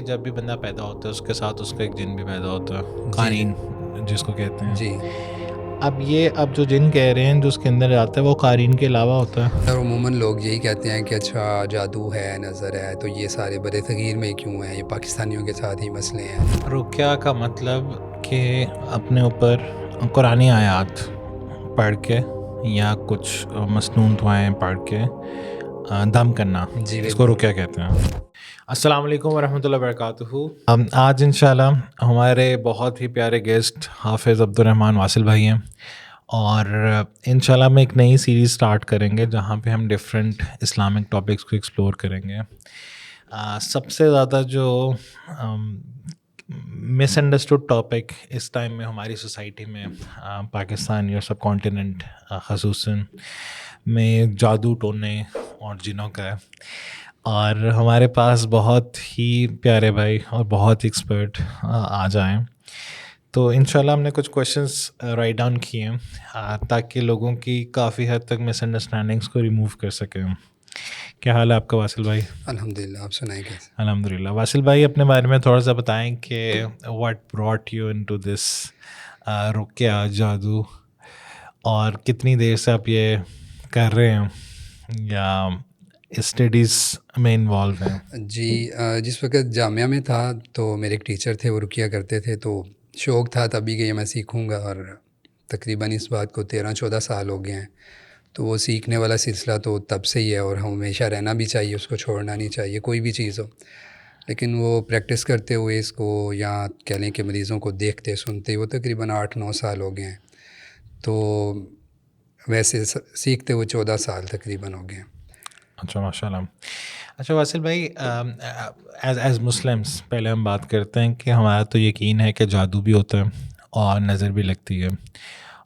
جب بھی بندہ پیدا ہوتا ہے اس کے ساتھ اس کا ایک جن بھی پیدا ہوتا ہے، قارین جس کو کہتے ہیں. جی. اب جو جن کہہ رہے ہیں جو اس کے اندر جاتا ہے وہ قارین کے علاوہ ہوتا ہے. اور عموماً لوگ یہی کہتے ہیں کہ اچھا جادو ہے، نظر ہے، تو یہ سارے بر صغیر میں کیوں ہیں، یہ پاکستانیوں کے ساتھ ہی مسئلے ہیں. رقیہ کا مطلب کہ اپنے اوپر قرآنی آیات پڑھ کے یا کچھ مسنون دعائیں پڑھ کے دم کرنا، جی اس کو رقیہ کہتے ہیں. السلام علیکم ورحمۃ اللہ وبرکاتہ. آج انشاءاللہ ہمارے بہت ہی پیارے گیسٹ حافظ عبد الرحمن واصل بھائی ہیں، اور انشاءاللہ ہم ایک نئی سیریز سٹارٹ کریں گے جہاں پہ ہم ڈفرینٹ اسلامک ٹاپکس کو ایکسپلور کریں گے. سب سے زیادہ جو مس انڈرسٹوڈ ٹاپک اس ٹائم میں ہماری سوسائٹی میں پاکستان یا سب کانٹیننٹ خصوصاً میں جادو ٹونے اور جنوں کا ہے، اور ہمارے پاس بہت ہی پیارے بھائی اور بہت ایکسپرٹ آ جائیں. تو انشاءاللہ ہم نے کچھ کویشچنس رائٹ ڈاؤن کیے ہیں تاکہ لوگوں کی کافی حد تک مس انڈرسٹینڈنگس کو ریموو کر سکیں. کیا حال ہے آپ کا واصل بھائی؟ الحمدللہ، آپ سنائیں کیسے؟ الحمدللہ. واصل بھائی اپنے بارے میں تھوڑا سا بتائیں کہ what brought you into this رقیہ جادو، اور کتنی دیر سے آپ یہ کر رہے ہیں یا اسٹڈیز میں انوالو ہیں؟ جی، جس وقت جامعہ میں تھا تو میرے ایک ٹیچر تھے، وہ رقیہ کرتے تھے، تو شوق تھا تبھی کہ یہ میں سیکھوں گا، اور تقریباً اس بات کو 13-14 سال ہو گئے ہیں. تو وہ سیکھنے والا سلسلہ تو تب سے ہی ہے، اور ہمیشہ رہنا بھی چاہیے، اس کو چھوڑنا نہیں چاہیے، کوئی بھی چیز ہو. لیکن وہ پریکٹس کرتے ہوئے اس کو، یا کہہ لیں کہ مریضوں کو دیکھتے سنتے، وہ تقریباً 8-9 سال ہو گئے ہیں. تو ویسے سیکھتے ہوئے 14 سال تقریباً ہو گئے ہیں. اچھا، ماشاء اللہ. اچھا واصل بھائی، ایز مسلمس پہلے ہم بات کرتے ہیں کہ ہمارا تو یقین ہے کہ جادو بھی ہوتا ہے اور نظر بھی لگتی ہے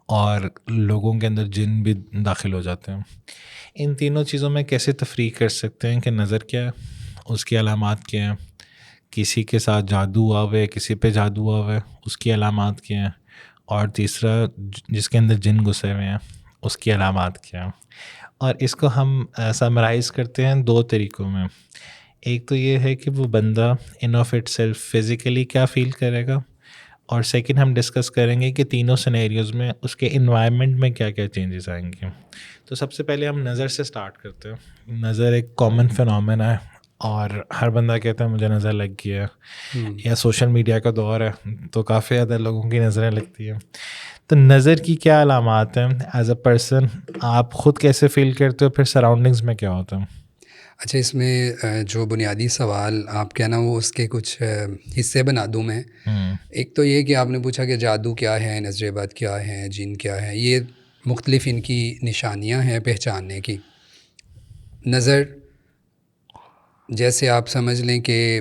اور لوگوں کے اندر جن بھی داخل ہو جاتے ہیں. ان تینوں چیزوں میں کیسے تفریق کر سکتے ہیں کہ نظر کیا ہے، اس کی علامات کیا ہیں، کسی کے ساتھ جادو ہوا ہوا ہے، کسی پہ جادو ہوا ہوا ہے، اس کی علامات کیا ہیں، اور تیسرا جس کے اندر جن گھسے ہوئے ہیں اس کی علامات کیا ہیں. اور اس کو ہم سمرائز کرتے ہیں 2 طریقوں میں. ایک تو یہ ہے کہ وہ بندہ in of it self physically کیا فیل کرے گا، اور سیکنڈ ہم ڈسکس کریں گے کہ تینوں سینیریوز میں اس کے انوائرمنٹ میں کیا کیا چینجز آئیں گے. تو سب سے پہلے ہم نظر سے سٹارٹ کرتے ہیں. نظر ایک کامن فنومینا ہے اور ہر بندہ کہتا ہے مجھے نظر لگ گیا ہے، یا سوشل میڈیا کا دور ہے تو کافی زیادہ لوگوں کی نظریں لگتی ہیں. تو نظر کی کیا علامات ہیں ایز اے پرسن، آپ خود کیسے فیل کرتے ہو، پھر سراؤنڈنگز میں کیا ہوتا ہے؟ اچھا، اس میں جو بنیادی سوال آپ کہنا وہ اس کے کچھ حصے بنا دوں میں. ایک تو یہ کہ آپ نے پوچھا کہ جادو کیا ہے، نظر بد کیا ہے، جن کیا ہے. یہ مختلف ان کی نشانیاں ہیں پہچاننے کی. نظر جیسے آپ سمجھ لیں کہ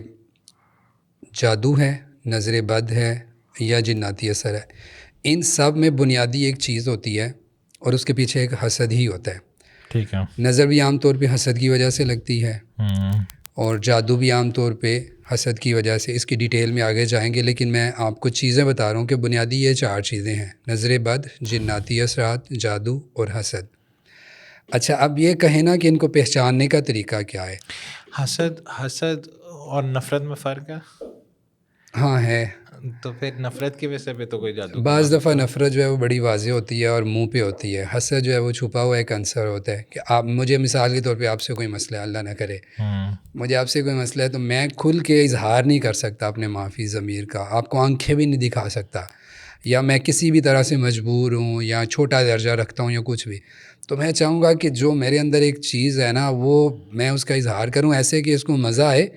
جادو ہے، نظر بد ہے یا جناتی اثر ہے، ان سب میں بنیادی ایک چیز ہوتی ہے اور اس کے پیچھے ایک حسد ہی ہوتا ہے. ٹھیک ہے. نظر بھی عام طور پہ حسد کی وجہ سے لگتی ہے، اور جادو بھی عام طور پہ حسد کی وجہ سے. اس کی ڈیٹیل میں آگے جائیں گے، لیکن میں آپ کو چیزیں بتا رہا ہوں کہ بنیادی یہ 4 چیزیں ہیں: نظر بد، جناتی اثرات، جادو اور حسد. اچھا، اب یہ کہیں نا کہ ان کو پہچاننے کا طریقہ کیا ہے. حسد اور نفرت میں فرق ہے؟ ہاں ہے. تو پھر نفرت کی وجہ سے بھی تو کوئی جادو بعض دفعہ نفرت جو ہے وہ بڑی واضح ہوتی ہے اور منہ پہ ہوتی ہے. حسد جو ہے وہ چھپا ہوا ایک عنصر ہوتا ہے کہ آپ مجھے مثال کے طور پہ آپ سے کوئی مسئلہ ہے، اللہ نہ کرے مجھے آپ سے کوئی مسئلہ ہے، تو میں کھل کے اظہار نہیں کر سکتا اپنے معافی ضمیر کا، آپ کو آنکھیں بھی نہیں دکھا سکتا، یا میں کسی بھی طرح سے مجبور ہوں یا چھوٹا درجہ رکھتا ہوں یا کچھ بھی. تو میں چاہوں گا کہ جو میرے اندر ایک چیز ہے نا، وہ میں اس کا اظہار کروں ایسے کہ اس کو مزہ آئے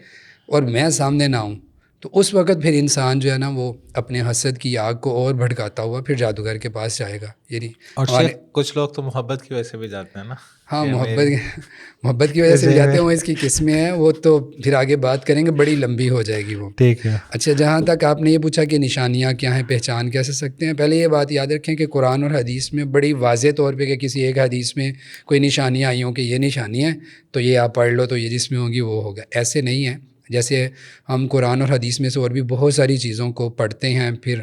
اور میں سامنے نہ ہوں. تو اس وقت پھر انسان جو ہے نا وہ اپنے حسد کی آگ کو اور بھڑکاتا ہوا پھر جادوگر کے پاس جائے گا. یعنی اور کچھ لوگ تو محبت کی وجہ سے بھی جاتے ہیں نا. ہاں، محبت کی وجہ سے بھی جاتے ہیں. وہ اس کی قسمیں ہیں، وہ تو پھر آگے بات کریں گے، بڑی لمبی ہو جائے گی وہ. ٹھیک ہے. اچھا، جہاں تک آپ نے یہ پوچھا کہ نشانیاں کیا ہیں، پہچان کیسے سکتے ہیں، پہلے یہ بات یاد رکھیں کہ قرآن اور حدیث میں بڑی واضح طور پہ کہ کسی ایک حدیث میں کوئی نشانیاں آئی ہوں کہ یہ نشانی ہیں تو یہ آپ پڑھ لو تو یہ جس میں ہوگی وہ ہوگا، ایسے نہیں ہے. جیسے ہم قرآن اور حدیث میں سے اور بھی بہت ساری چیزوں کو پڑھتے ہیں، پھر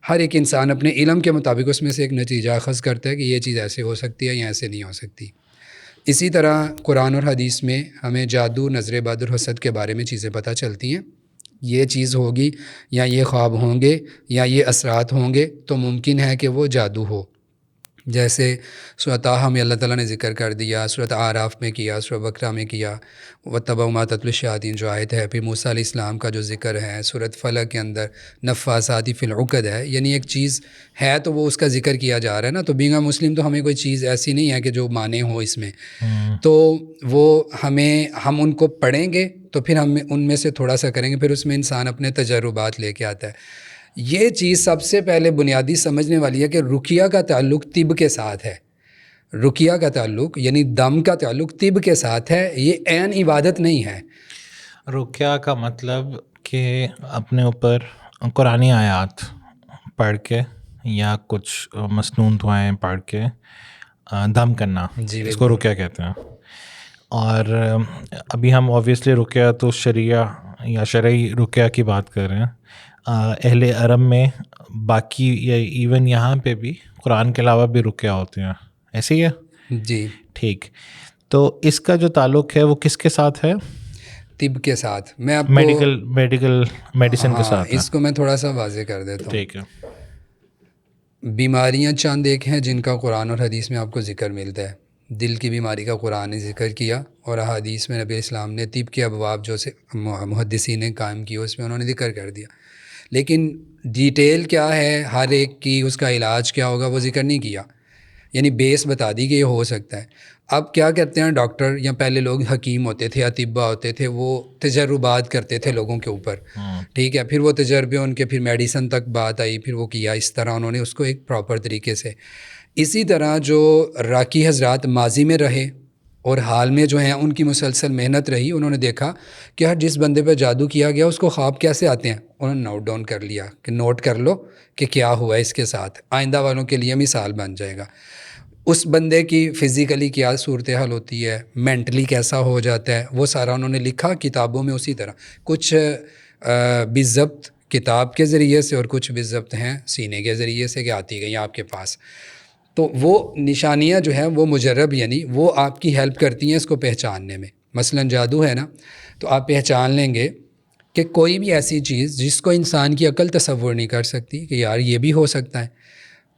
ہر ایک انسان اپنے علم کے مطابق اس میں سے ایک نتیجہ اخذ کرتا ہے کہ یہ چیز ایسے ہو سکتی ہے یا ایسے نہیں ہو سکتی. اسی طرح قرآن اور حدیث میں ہمیں جادو، نظر بد اور حسد کے بارے میں چیزیں پتہ چلتی ہیں. یہ چیز ہوگی یا یہ خواب ہوں گے یا یہ اثرات ہوں گے تو ممکن ہے کہ وہ جادو ہو. جیسے سورۃ طٰہٰ میں اللہ تعالیٰ نے ذکر کر دیا، سورۃ اعراف میں کیا، سورۃ بقرہ میں کیا، واتبعوا ما تتلو الشیاطین جو آیت ہے، پھر موسیٰ علیہ السلام کا جو ذکر ہے سورۃ فلق کے اندر نفاثات فی العقد ہے. یعنی ایک چیز ہے تو وہ اس کا ذکر کیا جا رہا ہے نا. تو بینگ مسلم تو ہمیں کوئی چیز ایسی نہیں ہے کہ جو مانے ہو اس میں، تو وہ ہم ان کو پڑھیں گے تو پھر ہم ان میں سے تھوڑا سا کریں گے، پھر اس میں انسان اپنے تجربات لے کے آتا ہے. یہ چیز سب سے پہلے بنیادی سمجھنے والی ہے کہ رقیہ کا تعلق طب کے ساتھ ہے. رقیہ کا تعلق یعنی دم کا تعلق طب کے ساتھ ہے، یہ عین عبادت نہیں ہے. رقیہ کا مطلب کہ اپنے اوپر قرآنی آیات پڑھ کے یا کچھ مسنون دعائیں پڑھ کے دم کرنا، اس کو رقیہ کہتے ہیں. اور ابھی ہم اوبویسلی رقیہ تو شریعہ یا شرعی رقیہ کی بات کر رہے ہیں. اہل عرب میں باقی یا ایون یہاں پہ بھی قرآن کے علاوہ بھی رقیہ ہوتے ہیں، ایسے ہی ہے؟ جی ٹھیک. تو اس کا جو تعلق ہے وہ کس کے ساتھ ہے؟ طب کے ساتھ. میں آپ میڈیسن کے ساتھ. اس کو میں تھوڑا سا واضح کر دیتا ہوں. ٹھیک ہے. بیماریاں چند ایک ہیں جن کا قرآن اور حدیث میں آپ کو ذکر ملتا ہے. دل کی بیماری کا قرآن نے ذکر کیا اور احادیث میں نبی اسلام نے طب کے ابواب جو سے محدثین نے قائم کیے اس میں انہوں نے ذکر کر دیا. لیکن ڈیٹیل کیا ہے ہر ایک کی، اس کا علاج کیا ہوگا وہ ذکر نہیں کیا. یعنی بیس بتا دی کہ یہ ہو سکتا ہے. اب کیا کرتے ہیں ڈاکٹر یا پہلے لوگ حکیم ہوتے تھے، اطباء ہوتے تھے، وہ تجربات کرتے تھے لوگوں کے اوپر. ٹھیک ہے. پھر وہ تجربے ان کے پھر میڈیسن تک بات آئی، پھر وہ کیا اس طرح انہوں نے اس کو ایک پراپر طریقے سے. اسی طرح جو راکی حضرات ماضی میں رہے اور حال میں جو ہیں ان کی مسلسل محنت رہی، انہوں نے دیکھا کہ ہر جس بندے پہ جادو کیا گیا اس کو خواب کیسے آتے ہیں. انہوں نے نوٹ ڈاؤن کر لیا کہ نوٹ کر لو کہ کیا ہوا اس کے ساتھ، آئندہ والوں کے لیے مثال بن جائے گا. اس بندے کی فزیکلی کیا صورتحال ہوتی ہے، مینٹلی کیسا ہو جاتا ہے، وہ سارا انہوں نے لکھا کتابوں میں. اسی طرح کچھ بالضبط کتاب کے ذریعے سے اور کچھ بالضبط ہیں سینے کے ذریعے سے کہ آتی گئی آپ کے پاس. تو وہ نشانیاں جو ہیں وہ مجرب یعنی وہ آپ کی ہیلپ کرتی ہیں اس کو پہچاننے میں. مثلا جادو ہے نا، تو آپ پہچان لیں گے کہ کوئی بھی ایسی چیز جس کو انسان کی عقل تصور نہیں کر سکتی کہ یار یہ بھی ہو سکتا ہے،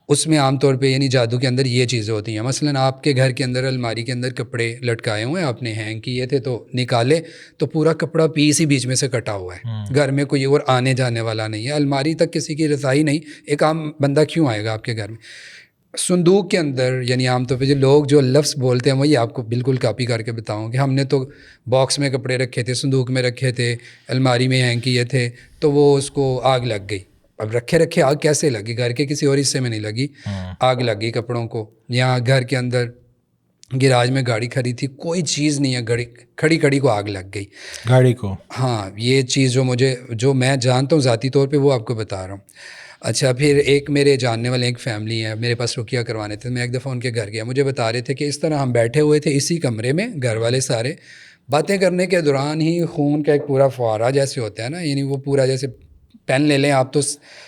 اس میں عام طور پہ یعنی جادو کے اندر یہ چیزیں ہوتی ہیں. مثلا آپ کے گھر کے اندر الماری کے اندر کپڑے لٹکائے ہوئے ہیں، آپ نے ہینگ کیے تھے تو نکالے تو پورا کپڑا پیس ہی بیچ میں سے کٹا ہوا ہے. گھر میں کوئی اور آنے جانے والا نہیں ہے، الماری تک کسی کی رسائی نہیں. ایک عام بندہ کیوں آئے گا آپ کے گھر میں؟ صندوق کے اندر یعنی عام طور پہ جو لوگ جو لفظ بولتے ہیں وہی آپ کو بالکل کاپی کر کے بتاؤں کہ ہم نے تو باکس میں کپڑے رکھے تھے، صندوق میں رکھے تھے، الماری میں ہینگ کیے تھے، تو وہ اس کو آگ لگ گئی. اب رکھے آگ کیسے لگی؟ گھر کے کسی اور حصے میں نہیں لگی، آگ لگ گئی کپڑوں کو. یہاں گھر کے اندر گراج میں گاڑی کھڑی تھی، کوئی چیز نہیں ہے، کھڑی کو آگ لگ گئی گاڑی کو. ہاں یہ چیز جو میں جانتا ہوں ذاتی طور پہ وہ آپ کو بتا رہا ہوں. اچھا پھر ایک میرے جاننے والے ایک فیملی ہے، میرے پاس رقیہ کروانے تھے. میں ایک دفعہ ان کے گھر گیا، مجھے بتا رہے تھے کہ اس طرح ہم بیٹھے ہوئے تھے اسی کمرے میں، گھر والے سارے باتیں کرنے کے دوران ہی خون کا ایک پورا فوارہ جیسے ہوتا ہے نا، یعنی وہ پورا جیسے پین لے لیں آپ تو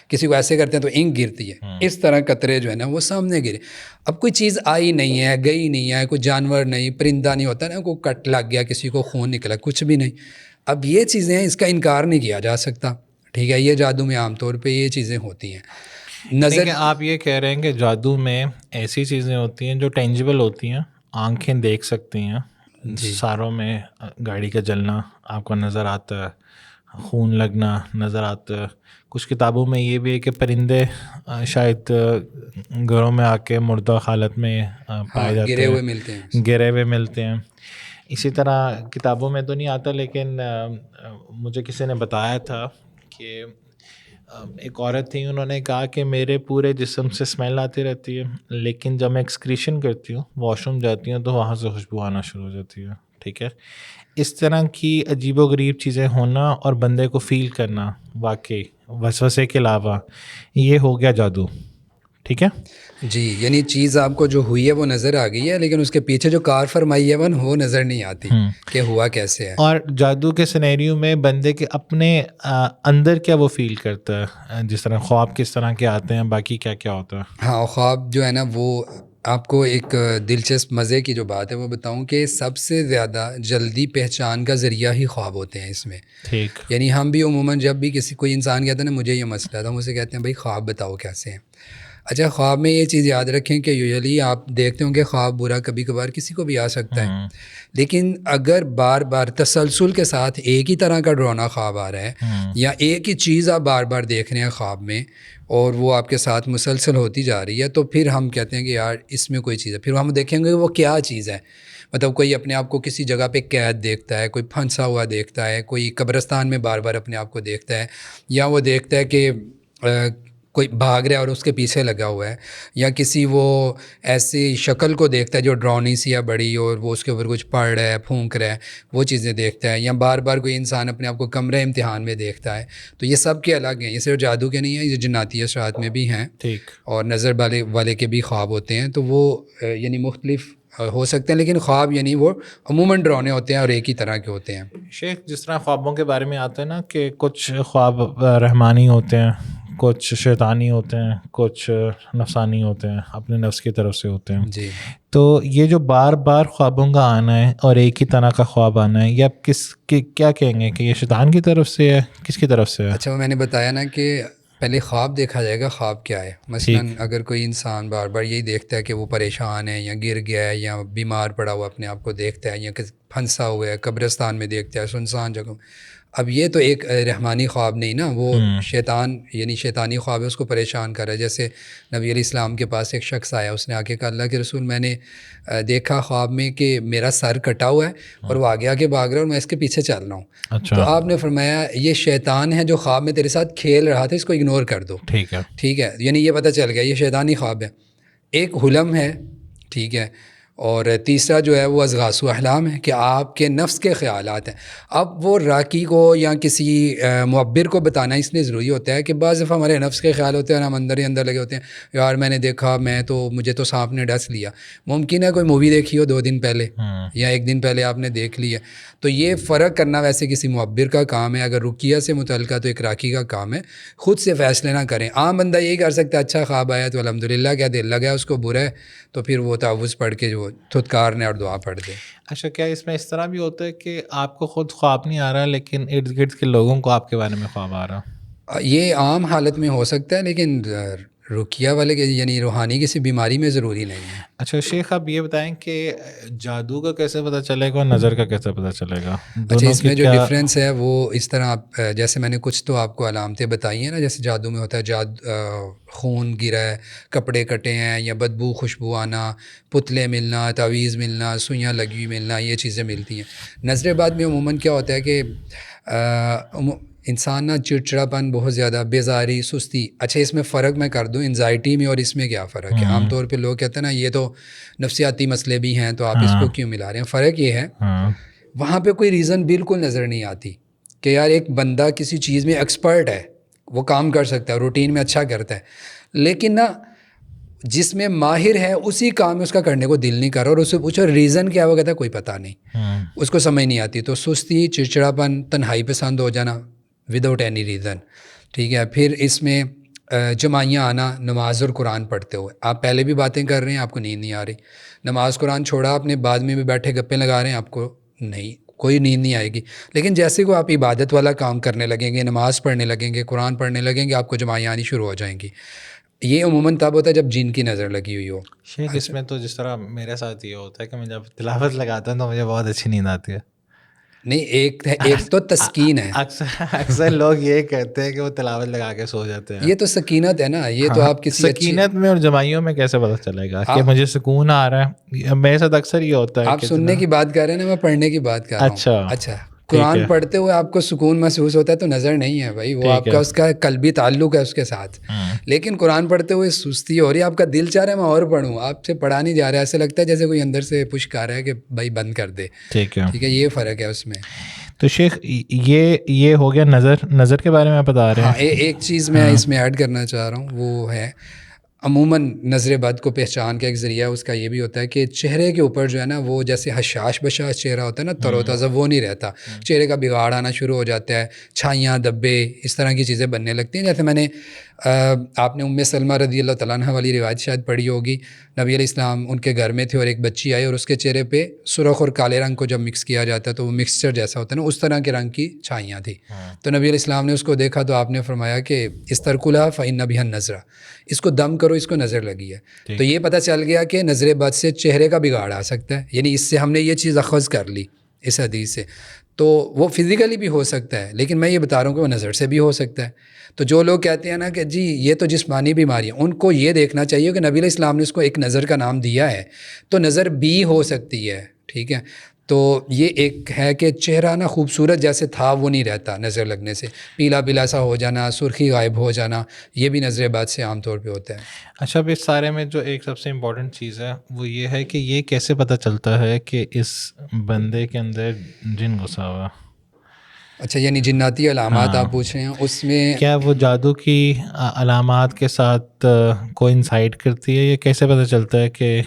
کسی کو ایسے کرتے ہیں تو انک گرتی ہے، اس طرح قطرے جو ہے نا وہ سامنے گرے. اب کوئی چیز آئی نہیں ہے، گئی نہیں ہے، کوئی جانور نہیں، پرندہ نہیں ہوتا نا، کوئی کٹ لگ گیا، کسی کو خون نکلا، کچھ بھی نہیں. اب یہ چیزیں ہیں، اس کا انکار نہیں کیا جا سکتا. ٹھیک ہے. یہ جادو میں عام طور پہ یہ چیزیں ہوتی ہیں. نظر آپ یہ کہہ رہے ہیں کہ جادو میں ایسی چیزیں ہوتی ہیں جو ٹینجیبل ہوتی ہیں، آنکھیں دیکھ سکتی ہیں. ساروں میں گاڑی کا جلنا آپ کو نظر آتا ہے، خون لگنا نظر آتا ہے. کچھ کتابوں میں یہ بھی ہے کہ پرندے شاید گھروں میں آ کے مردہ حالت میں پائے جاتے ہیں، گرے ہوئے ملتے ہیں. اسی طرح کتابوں میں تو نہیں آتا، لیکن مجھے کسی نے بتایا تھا کہ ایک عورت تھی، انہوں نے کہا کہ میرے پورے جسم سے اسمیل آتی رہتی ہے، لیکن جب میں ایکسکریشن کرتی ہوں، واش روم جاتی ہوں، تو وہاں سے خوشبو آنا شروع ہو جاتی ہے. ٹھیک ہے. اس طرح کی عجیب و غریب چیزیں ہونا اور بندے کو فیل کرنا، واقعی وسوسے کے علاوہ یہ ہو گیا جادو. ٹھیک ہے جی. یعنی چیز آپ کو جو ہوئی ہے وہ نظر آ گئی ہے، لیکن اس کے پیچھے جو کار فرمائی ہے وہ نظر نہیں آتی کہ ہوا کیسے ہے. اور جادو کے سینیریو میں بندے کے اپنے اندر کیا وہ فیل کرتا ہے، جس طرح خواب کس طرح کے آتے ہیں، باقی کیا کیا ہوتا ہے. ہاں خواب جو ہے نا وہ آپ کو ایک دلچسپ مزے کی جو بات ہے وہ بتاؤں کہ سب سے زیادہ جلدی پہچان کا ذریعہ ہی خواب ہوتے ہیں اس میں. ٹھیک. یعنی ہم بھی عموماً جب بھی کوئی انسان کہتا ہے نا مجھے یہ مسئلہ تھا، مجھ سے کہتے ہیں بھائی خواب بتاؤ کیسے ہیں. اچھا، خواب میں یہ چیز یاد رکھیں کہ یوزلی آپ دیکھتے ہوں کہ خواب برا کبھی کبھار کسی کو بھی آ سکتا ہے، لیکن اگر بار بار تسلسل کے ساتھ ایک ہی طرح کا ڈراؤنا خواب آ رہا ہے یا ایک ہی چیز آپ بار بار دیکھ رہے ہیں خواب میں اور وہ آپ کے ساتھ مسلسل ہوتی جا رہی ہے، تو پھر ہم کہتے ہیں کہ یار اس میں کوئی چیز ہے. پھر ہم دیکھیں گے کہ وہ کیا چیز ہے. مطلب کوئی اپنے آپ کو کسی جگہ پہ قید دیکھتا ہے، کوئی پھنسا ہوا دیکھتا ہے، کوئی قبرستان میں بار بار اپنے آپ کو دیکھتا ہے، یا وہ دیکھتا ہے کہ کوئی بھاگ رہا ہے اور اس کے پیچھے لگا ہوا ہے، یا کسی وہ ایسی شکل کو دیکھتا ہے جو ڈرونی سی یا بڑی اور وہ اس کے اوپر کچھ پڑھ رہا ہے، پھونک رہا ہے، وہ چیزیں دیکھتا ہے. یا بار بار کوئی انسان اپنے آپ کو کمرہ امتحان میں دیکھتا ہے. تو یہ سب کے الگ ہیں، یہ صرف جادو کے نہیں ہیں، یہ جناتی اثرات میں بھی ہیں. ٹھیک. اور نظر والے کے بھی خواب ہوتے ہیں. تو وہ یعنی مختلف ہو سکتے ہیں، لیکن خواب یعنی وہ عموماً ڈراؤنے ہوتے ہیں اور ایک ہی طرح کے ہوتے ہیں. شیخ، جس طرح خوابوں کے بارے میں آتا ہے نا کہ کچھ خواب رحمانی ہوتے ہیں، کچھ شیطانی ہوتے ہیں، کچھ نفسانی ہوتے ہیں، اپنے نفس کی طرف سے ہوتے ہیں. جی. تو یہ جو بار بار خوابوں کا آنا ہے اور ایک ہی طرح کا خواب آنا ہے، یہ کیا کہیں گے کہ یہ شیطان کی طرف سے ہے، کس کی طرف سے ہے؟ اچھا، وہ میں نے بتایا نا کہ پہلے خواب دیکھا جائے گا خواب کیا ہے. مثلاً اگر کوئی انسان بار بار یہی دیکھتا ہے کہ وہ پریشان ہے یا گر گیا ہے یا بیمار پڑا ہوا اپنے آپ کو دیکھتا ہے یا پھنسا ہوا ہے قبرستان میں دیکھتا ہے، سنسان جگہ. اب یہ تو ایک رحمانی خواب نہیں نا، وہ شیطان یعنی شیطانی خواب ہے، اس کو پریشان کر رہا ہے. جیسے نبی علیہ السلام کے پاس ایک شخص آیا، اس نے آ کے کہا اللہ کے رسول میں نے دیکھا خواب میں کہ میرا سر کٹا ہوا ہے اور وہ آگے آگے بھاگ رہا ہے اور میں اس کے پیچھے چل رہا ہوں. تو آپ نے فرمایا یہ شیطان ہے جو خواب میں تیرے ساتھ کھیل رہا تھا، اس کو اگنور کر دو. ٹھیک ہے، یعنی یہ پتہ چل گیا یہ شیطانی خواب ہے. ایک حلم ہے، ٹھیک ہے، اور تیسرا جو ہے وہ اضغاث و احلام ہے کہ آپ کے نفس کے خیالات ہیں. اب وہ راکی کو یا کسی معبر کو بتانا اس لیے ضروری ہوتا ہے کہ بعض دفعہ ہمارے نفس کے خیال ہوتے ہیں اور ہم اندر ہی اندر لگے ہوتے ہیں، یار میں نے دیکھا مجھے تو سانپ نے ڈس لیا. ممکن ہے کوئی مووی دیکھی ہو 2 دن پہلے یا 1 دن پہلے آپ نے دیکھ لی ہے. تو یہ فرق کرنا ویسے کسی معبر کا کام ہے، اگر رقیہ سے متعلقہ تو ایک راکی کا کام ہے. خود سے فیصلے نہ کریں. عام بندہ یہی کر سکتا ہے اچھا خواب آیا تو الحمدللہ کیا دل لگا، اس کو برا ہے تو پھر وہ تعوذ پڑھ کے جو تھتکارنے اور دعا پڑھ دے. اچھا، کیا اس میں اس طرح بھی ہوتا ہے کہ آپ کو خود خواب نہیں آ رہا لیکن ارد گرد کے لوگوں کو آپ کے بارے میں خواب آ رہا؟ یہ عام حالت میں ہو سکتا ہے، لیکن رقیہ والے کے یعنی روحانی کسی بیماری میں ضروری نہیں ہے. اچھا شیخ، آپ یہ بتائیں کہ جادو کا کیسے پتہ چلے گا اور نظر کا کیسے پتہ چلے گا؟ اچھا، اس میں جو ڈفرینس ہے وہ اس طرح جیسے میں نے کچھ تو آپ کو علامتیں بتائی ہیں نا، جیسے جادو میں ہوتا ہے خون گرا ہے، کپڑے کٹے ہیں، یا بدبو خوشبو آنا، پتلے ملنا، تعویذ ملنا، سوئیاں لگی ہوئی ملنا، یہ چیزیں ملتی ہیں. نظر بعد میں عموماً کیا ہوتا ہے کہ انسان نا چڑچڑاپن بہت زیادہ، بیزاری، سستی. اچھا، اس میں فرق میں کر دوں انزائٹی میں اور اس میں کیا فرق ہے. عام طور پہ لوگ کہتے ہیں نا یہ تو نفسیاتی مسئلے بھی ہیں تو آپ اس کو کیوں ملا رہے ہیں. فرق یہ ہے وہاں پہ کوئی ریزن بالکل نظر نہیں آتی کہ یار ایک بندہ کسی چیز میں ایکسپرٹ ہے، وہ کام کر سکتا ہے، روٹین میں اچھا کرتا ہے، لیکن نا جس میں ماہر ہے اسی کام میں اس کا کرنے کو دل نہیں کر رہا، اور اس سے پوچھو ریزن کیا وہ کہتا ہے کوئی پتہ نہیں، اس کو سمجھ نہیں آتی. تو سستی، چڑچڑاپن، تنہائی پسند ہو جانا وداؤٹ اینی ریزن. ٹھیک ہے. پھر اس میں جمائیاں آنا نماز اور قرآن پڑھتے ہوئے. آپ پہلے بھی باتیں کر رہے ہیں، آپ کو نیند نہیں آ رہی، نماز قرآن چھوڑا آپ نے، بعد میں بھی بیٹھے گپے لگا رہے ہیں، آپ کو کوئی نیند نہیں آئے گی. لیکن جیسے کو آپ عبادت والا کام کرنے لگیں گے، نماز پڑھنے لگیں گے، قرآن پڑھنے لگیں گے، آپ کو جمائیاں آنی شروع ہو جائیں گی. یہ عموماً تب ہوتا ہے جب جن کی نظر لگی ہوئی ہو. شیخ اس میں تو جس طرح میرے ساتھ یہ ہوتا ہے کہ میں جب تلاوت لگاتا ہوں تو مجھے بہت اچھی نیند آتی ہے. نہیں، ایک تو تسکین ہے. اکثر لوگ یہ کہتے ہیں کہ وہ تلاوت لگا کے سو جاتے ہیں. یہ تو سکینت ہے نا، یہ تو آپ کسی سکینت میں اور جمائیوں میں کیسے پتہ چلے گا کہ مجھے سکون آ رہا ہے؟ میرے ساتھ اکثر یہ ہوتا ہے. آپ سننے کی بات کر رہے ہیں نا، میں پڑھنے کی بات کر رہا ہوں. اچھا، قرآن پڑھتے ہوئے آپ کو سکون محسوس ہوتا ہے تو نظر نہیں ہے بھائی، وہ آپ کا اس کا قلبی تعلق ہے اس کے ساتھ. لیکن قرآن پڑھتے ہوئے سستی ہو رہی ہے، آپ کا دل چاہ رہا ہے میں اور پڑھوں، آپ سے پڑھا نہیں جا رہا ہے، ایسے لگتا ہے جیسے کوئی اندر سے پش کر رہا ہے کہ بھائی بند کر دے. ٹھیک ہے، یہ فرق ہے اس میں. تو شیخ یہ ہو گیا نظر کے بارے میں بتا رہے ہیں. ایک چیز میں اس میں ایڈ کرنا چاہ رہا ہوں، وہ ہے عموماً نظر بد کو پہچان کا ایک ذریعہ اس کا یہ بھی ہوتا ہے کہ چہرے کے اوپر جو ہے نا وہ جیسے حشاش بشاش چہرہ ہوتا ہے نا، تر و تازہ، وہ نہیں رہتا. چہرے کا بگاڑ آنا شروع ہو جاتا ہے، چھائیاں، دبے، اس طرح کی چیزیں بننے لگتی ہیں. جیسے میں نے آپ نے ام سلمہ رضی اللہ تعالیٰ عنہ والی روایت شاید پڑھی ہوگی. نبی علیہ السلام ان کے گھر میں تھے اور ایک بچی آئی اور اس کے چہرے پہ سرخ اور کالے رنگ کو جب مکس کیا جاتا ہے تو وہ مکسچر جیسا ہوتا ہے نا, اس طرح کے رنگ کی چھائیاں تھیں. تو نبی علیہ السلام نے اس کو دیکھا تو آپ نے فرمایا کہ استرکلھا فإن بھا النظر, اس کو دم کرو, اس کو نظر لگی ہے. تو یہ پتہ چل گیا کہ نظر بد سے چہرے کا بگاڑ آ سکتا ہے, یعنی اس سے ہم نے یہ چیز اخذ کر لی اس حدیث سے. تو وہ فزیکلی بھی ہو سکتا ہے, لیکن میں یہ بتا رہا ہوں کہ وہ نظر سے بھی ہو سکتا ہے. تو جو لوگ کہتے ہیں نا کہ جی یہ تو جسمانی بیماری ہے, ان کو یہ دیکھنا چاہیے کہ نبی علیہ السلام نے اس کو ایک نظر کا نام دیا ہے, تو نظر بھی ہو سکتی ہے. ٹھیک ہے, تو یہ ایک ہے کہ چہرہ نا خوبصورت جیسے تھا وہ نہیں رہتا نظر لگنے سے, پیلا پیلا سا ہو جانا, سرخی غائب ہو جانا, یہ بھی نظر بد سے عام طور پہ ہوتا ہے. اچھا, اب اس سارے میں جو ایک سب سے امپورٹنٹ چیز ہے وہ یہ ہے کہ یہ کیسے پتہ چلتا ہے کہ اس بندے کے اندر جن گھسا ہوا. اچھا, یعنی جناتی علامات آپ پوچھ رہے ہیں, اس میں کیا وہ جادو کی علامات کے ساتھ کوئنسائڈ کرتی ہے, یہ کیسے پتہ چلتا ہے کہ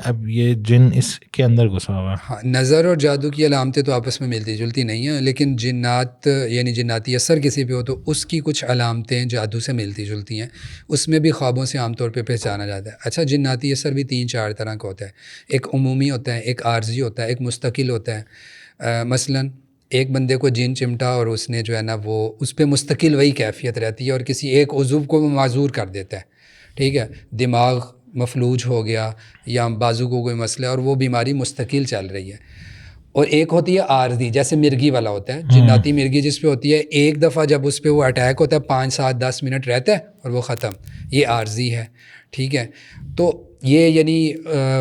اب یہ جن اس کے اندر گھسا ہوا ہے؟ ہاں, نظر اور جادو کی علامتیں تو آپس میں ملتی جلتی نہیں ہیں, لیکن جنات یعنی جناتی اثر کسی پہ ہو تو اس کی کچھ علامتیں جادو سے ملتی جلتی ہیں, اس میں بھی خوابوں سے عام طور پہ پہچانا جاتا ہے. اچھا, جناتی اثر بھی 3-4 طرح کا ہوتا ہے. ایک عمومی ہوتا ہے, ایک عارضی ہوتا ہے, ایک مستقل ہوتا ہے. مثلاً ایک بندے کو جن چمٹا اور اس نے جو ہے نا وہ اس پہ مستقل وہی کیفیت رہتی ہے اور کسی ایک عضو کو وہ معذور کر دیتا ہے. ٹھیک ہے, دماغ مفلوج ہو گیا یا بازو کو کوئی مسئلہ اور وہ بیماری مستقل چل رہی ہے. اور ایک ہوتی ہے عارضی, جیسے مرگی والا ہوتا ہے, جناتی مرگی جس پہ ہوتی ہے, ایک دفعہ جب اس پہ وہ اٹیک ہوتا ہے 5-7-10 منٹ رہتا ہے اور وہ ختم, یہ عارضی ہے. ٹھیک ہے, تو یہ یعنی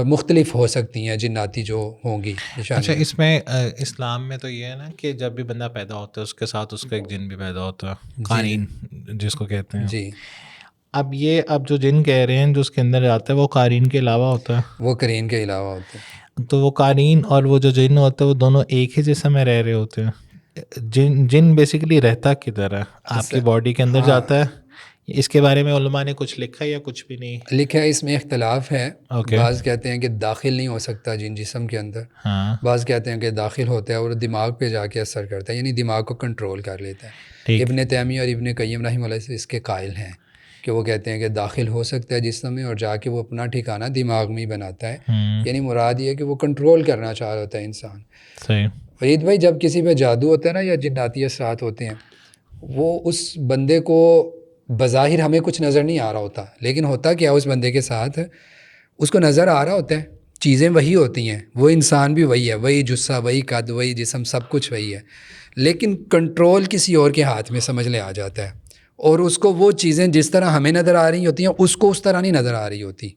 مختلف ہو سکتی ہیں جناتی جو ہوں گی. اچھا, اس میں اسلام میں تو یہ ہے نا کہ جب بھی بندہ پیدا ہوتا ہے اس کے ساتھ اس کا ایک جن بھی پیدا ہوتا ہے, قارین جس کو کہتے ہیں. جی, اب جو جن کہہ رہے ہیں جو اس کے اندر آتا ہے وہ قارین کے علاوہ ہوتا ہے, وہ قرین کے علاوہ ہوتے ہیں. تو وہ قارین اور وہ جو جن ہوتا ہے وہ دونوں ایک ہی جسم میں رہ رہے ہوتے ہیں. جن بیسیکلی رہتا کدھر ہے, آپ کی باڈی کے اندر جاتا ہے؟ اس کے بارے میں علماء نے کچھ لکھا یا کچھ بھی نہیں لکھا ہے؟ اس میں اختلاف ہے. بعض کہتے ہیں کہ داخل نہیں ہو سکتا جن جسم کے اندر, بعض کہتے ہیں کہ داخل ہوتا ہے اور دماغ پہ جا کے اثر کرتا ہے, یعنی دماغ کو کنٹرول کر لیتا ہے. ابن تیمیہ اور ابن قیم رحمہ اللہ سے اس کے قائل ہیں کہ وہ کہتے ہیں کہ داخل ہو سکتا ہے جسم میں اور جا کے وہ اپنا ٹھکانہ دماغ میں ہی بناتا ہے. یعنی مراد یہ ہے کہ وہ کنٹرول کرنا چاہ رہا ہوتا ہے انسان. صحیح. فرید بھائی, جب کسی پہ جادو ہوتا ہے نا یا جناتی اثرات ہوتے ہیں, وہ اس بندے کو بظاہر ہمیں کچھ نظر نہیں آ رہا ہوتا, لیکن ہوتا کیا اس بندے کے ساتھ اس کو نظر آ رہا ہوتا ہے, چیزیں وہی ہوتی ہیں, وہ انسان بھی وہی ہے, وہی جثہ, وہی قد, وہی جسم, سب کچھ وہی ہے, لیکن کنٹرول کسی اور کے ہاتھ میں سمجھ لے آ جاتا ہے, اور اس کو وہ چیزیں جس طرح ہمیں نظر آ رہی ہوتی ہیں اس کو اس طرح نہیں نظر آ رہی ہوتی.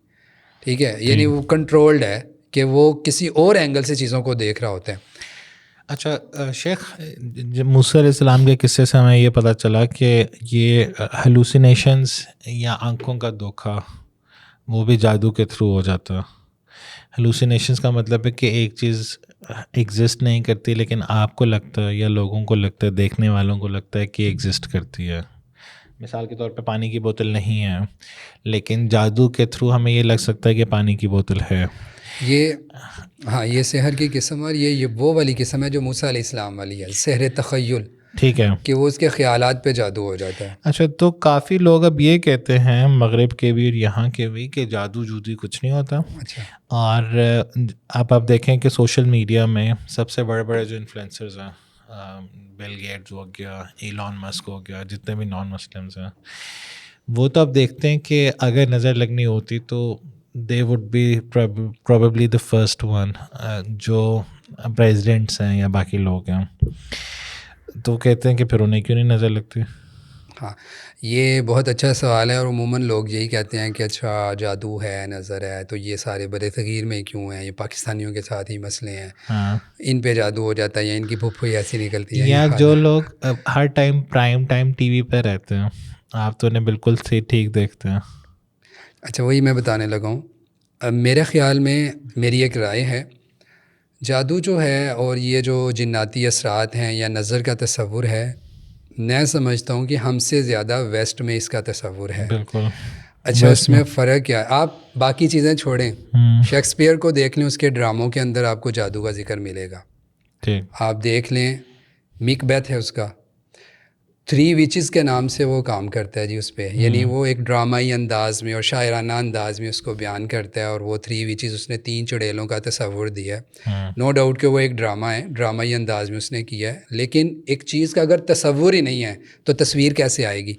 ٹھیک ہے, یعنی وہ کنٹرولڈ ہے کہ وہ کسی اور اینگل سے چیزوں کو دیکھ رہا ہوتا ہے. اچھا شیخ, موسیٰ علیہ السلام کے قصے سے ہمیں یہ پتہ چلا کہ یہ ہیلوسینیشنز یا آنکھوں کا دھوکہ وہ بھی جادو کے تھرو ہو جاتا ہے. ہیلوسینیشنز کا مطلب ہے کہ ایک چیز ایگزسٹ نہیں کرتی لیکن آپ کو لگتا ہے یا لوگوں کو لگتا ہے, دیکھنے والوں کو لگتا ہے کہ ایگزسٹ کرتی ہے. مثال کے طور پہ پانی کی بوتل نہیں ہے لیکن جادو کے تھرو ہمیں یہ لگ سکتا ہے کہ پانی کی بوتل ہے. یہ سحر کی قسم, اور یہ وہ والی قسم ہے جو موسیٰ علیہ السلام والی ہے, سحر تخیل. ٹھیک ہے, کہ وہ اس کے خیالات پہ جادو ہو جاتا ہے. اچھا, تو کافی لوگ اب یہ کہتے ہیں مغرب کے بھی اور یہاں کے بھی کہ جادو جودی کچھ نہیں ہوتا. اچھا, اور آپ دیکھیں کہ سوشل میڈیا میں سب سے بڑے بڑے جو انفلوئنسرز ہیں, بل گیٹس ہو گیا, ایلان مسک ہو گیا, جتنے بھی نان مسلمز ہیں, وہ تو اب دیکھتے ہیں کہ اگر نظر لگنی ہوتی تو they would be probably the first one جو پریزیڈنٹس ہیں یا باقی لوگ ہیں, تو کہتے ہیں کہ پھر انہیں کیوں نہیں نظر لگتی. ہاں, یہ بہت اچھا سوال ہے, اور عموماً لوگ یہی کہتے ہیں کہ اچھا جادو ہے, نظر ہے, تو یہ سارے بر صغیر میں کیوں ہیں, یہ پاکستانیوں کے ساتھ ہی مسئلے ہیں, ان پہ جادو ہو جاتا ہے یا ان کی پھپھوئی ایسی نکلتی ہے, یا جو لوگ ہر time prime time T V پہ رہتے ہیں, آپ تو انہیں بالکل ٹھیک دیکھتے ہیں. اچھا, وہی میں بتانے لگا ہوں. میرے خیال میں میری ایک رائے ہے, جادو جو ہے اور یہ جو جناتی اثرات ہیں یا نظر کا تصور ہے, میں سمجھتا ہوں کہ ہم سے زیادہ ویسٹ میں اس کا تصور ہے. بالکل. اچھا, اس میں فرق کیا ہے, آپ باقی چیزیں چھوڑیں, شیکسپیئر کو دیکھ لیں, اس کے ڈراموں کے اندر آپ کو جادو کا ذکر ملے گا. آپ دیکھ لیں, میک بیتھ ہے اس کا, 3 وچز کے نام سے وہ کام کرتا ہے جی اس پہ، یعنی وہ ایک ڈرامائی انداز میں اور شاعرانہ انداز میں اس کو بیان کرتا ہے، اور وہ 3 وچز اس نے 3 چڑیلوں کا تصور دیا ہے. نو ڈاؤٹ کہ وہ ایک ڈرامہ ہے، ڈرامائی انداز میں اس نے کیا ہے، لیکن ایک چیز کا اگر تصور ہی نہیں ہے تو تصویر کیسے آئے گی؟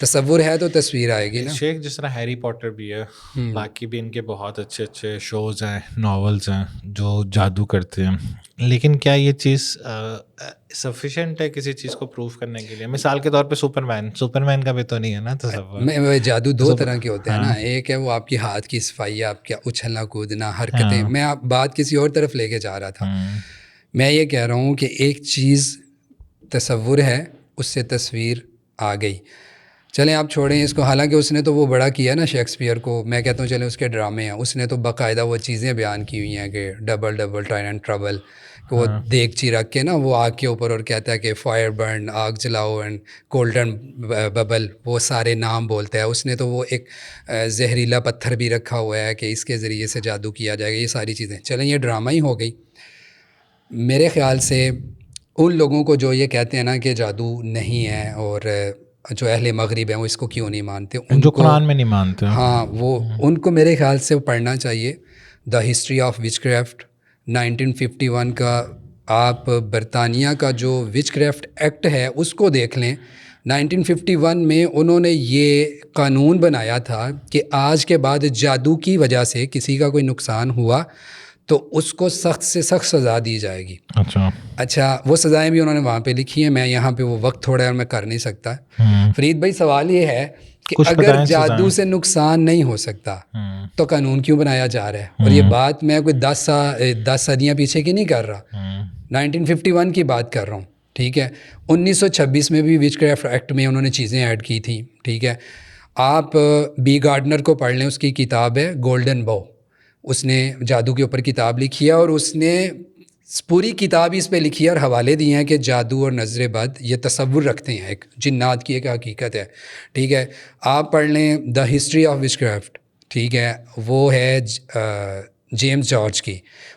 تصور ہے تو تصویر آئے گی نا. شیخ جس طرح ہیری پاٹر بھی ہے، باقی بھی ان کے بہت اچھے اچھے شوز ہیں، ناولز ہیں جو جادو کرتے ہیں، لیکن کیا یہ چیز سفیشینٹ ہے کسی چیز کو پروف کرنے کے لیے؟ مثال کے طور پہ سپر مین کا بھی تو نہیں ہے نا تصور. جادو 2 طرح کے ہوتے ہیں نا، ایک ہے وہ آپ کی ہاتھ کی صفائی، آپ کا اچھلنا کودنا حرکتیں. میں بات کسی اور طرف لے کے جا رہا تھا. میں یہ کہہ رہا ہوں کہ ایک چیز تصور ہے، اس سے تصویر آ گئی. چلیں آپ چھوڑیں اس کو، حالانکہ اس نے تو وہ بڑا کیا نا شیکسپیئر کو. میں کہتا ہوں چلیں اس کے ڈرامے ہیں، اس نے تو باقاعدہ وہ چیزیں بیان کی ہوئی ہیں کہ ڈبل ٹائن اینڈ ٹربل، کہ وہ دیگچی رکھ کے نا وہ آگ کے اوپر اور کہتا ہے کہ فائر برن، آگ جلاؤ، اینڈ گولڈن ببل، وہ سارے نام بولتا ہے. اس نے تو وہ ایک زہریلا پتھر بھی رکھا ہوا ہے کہ اس کے ذریعے سے جادو کیا جائے گا. یہ ساری چیزیں چلیں یہ ڈرامہ ہی ہو گئی. میرے خیال سے ان لوگوں کو جو یہ کہتے ہیں نا کہ جادو نہیں ہے، اور جو اہل مغرب ہیں وہ اس کو کیوں نہیں مانتے، ان جو کو قرآن میں نہیں مانتے، ہاں وہ ان کو میرے خیال سے پڑھنا چاہیے the history of which craft 1951 کا. آپ برطانیہ کا جو وچ کرافٹ ایکٹ ہے اس کو دیکھ لیں. 1951 میں انہوں نے یہ قانون بنایا تھا کہ آج کے بعد جادو کی وجہ سے کسی کا کوئی نقصان ہوا تو اس کو سخت سے سخت سزا دی جائے گی. اچھا وہ سزائیں بھی انہوں نے وہاں پہ لکھی ہیں. میں یہاں پہ وہ وقت تھوڑا ہے اور میں کر نہیں سکتا. فرید بھائی سوال یہ ہے کہ اگر جادو سے نقصان نہیں ہو سکتا تو قانون کیوں بنایا جا رہا ہے؟ اور یہ بات میں کوئی 10 صدیاں پیچھے کی نہیں کر رہا، 1951 کی بات کر رہا ہوں. ٹھیک ہے، 1926 میں بھی وچ کرافٹ ایکٹ میں انہوں نے چیزیں ایڈ کی تھیں. ٹھیک ہے، آپ بی گارڈنر کو پڑھ لیں، اس کی کتاب ہے گولڈن بو. اس نے جادو کے اوپر کتاب لکھی ہے، اور اس نے پوری کتاب اس پہ لکھی ہے اور حوالے دیے ہیں کہ جادو اور نظر بد یہ تصور رکھتے ہیں، ایک جنات کی ایک حقیقت ہے. ٹھیک ہے، آپ پڑھ لیں the history of which craft. ٹھیک ہے، وہ ہے جیمز جارج کی.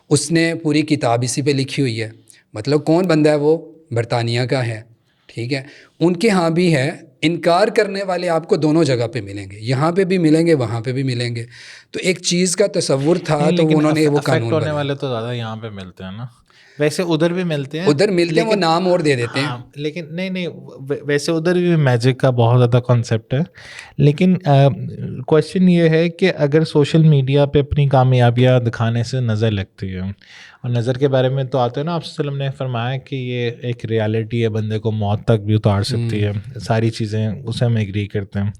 اس نے پوری کتاب اسی پہ لکھی ہوئی ہے. مطلب کون بندہ ہے وہ؟ برطانیہ کا ہے. ٹھیک ہے، ان کے ہاں بھی ہے. انکار کرنے والے آپ کو دونوں جگہ پہ ملیں گے، یہاں پہ بھی ملیں گے، وہاں پہ بھی ملیں گے. تو ایک چیز کا تصور تھا تو انہوں نے وہ قانون ہونے والے تو زیادہ یہاں پہ ملتے ہیں نا. ویسے ادھر بھی ملتے ہیں، ادھر ملتے ہیں، وہ نام اور دے دیتے ہیں. لیکن نہیں ویسے ادھر بھی میجک کا بہت زیادہ کانسیپٹ ہے. لیکن کوشچن یہ ہے کہ اگر سوشل میڈیا پہ اپنی کامیابیاں دکھانے سے نظر لگتی ہے، اور نظر کے بارے میں تو آتے ہیں نا، آپ صلی اللہ علیہ وسلم نے فرمایا کہ یہ ایک ریالٹی ہے، بندے کو موت تک بھی اتار سکتی ہے، ساری چیزیں اسے ہم ایگری کرتے ہیں.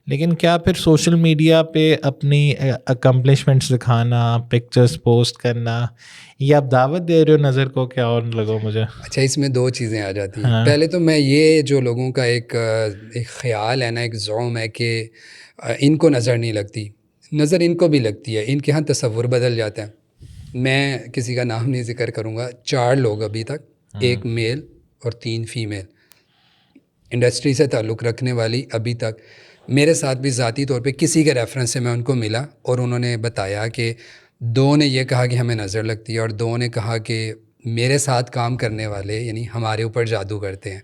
لیکن کیا پھر سوشل میڈیا پہ اپنی اکمپلشمنٹس دکھانا، پکچرز پوسٹ کرنا، یہ آپ دعوت دے رہے ہو نظر کو کیا اور لگو مجھے؟ اچھا، اس میں 2 چیزیں آ جاتی ہیں. پہلے تو میں یہ جو لوگوں کا ایک خیال ہے نا، ایک زوم ہے کہ ان کو نظر نہیں لگتی، نظر ان کو بھی لگتی ہے، ان کے ہاں تصور بدل جاتا ہے. میں کسی کا نام نہیں ذکر کروں گا. 4 لوگ ابھی تک، 1 میل اور 3 فیمیل انڈسٹری سے تعلق رکھنے والی، ابھی تک میرے ساتھ بھی ذاتی طور پہ کسی کے ریفرنس سے میں ان کو ملا، اور انہوں نے بتایا کہ 2 نے یہ کہا کہ ہمیں نظر لگتی ہے، اور 2 نے کہا کہ میرے ساتھ کام کرنے والے یعنی ہمارے اوپر جادو کرتے ہیں.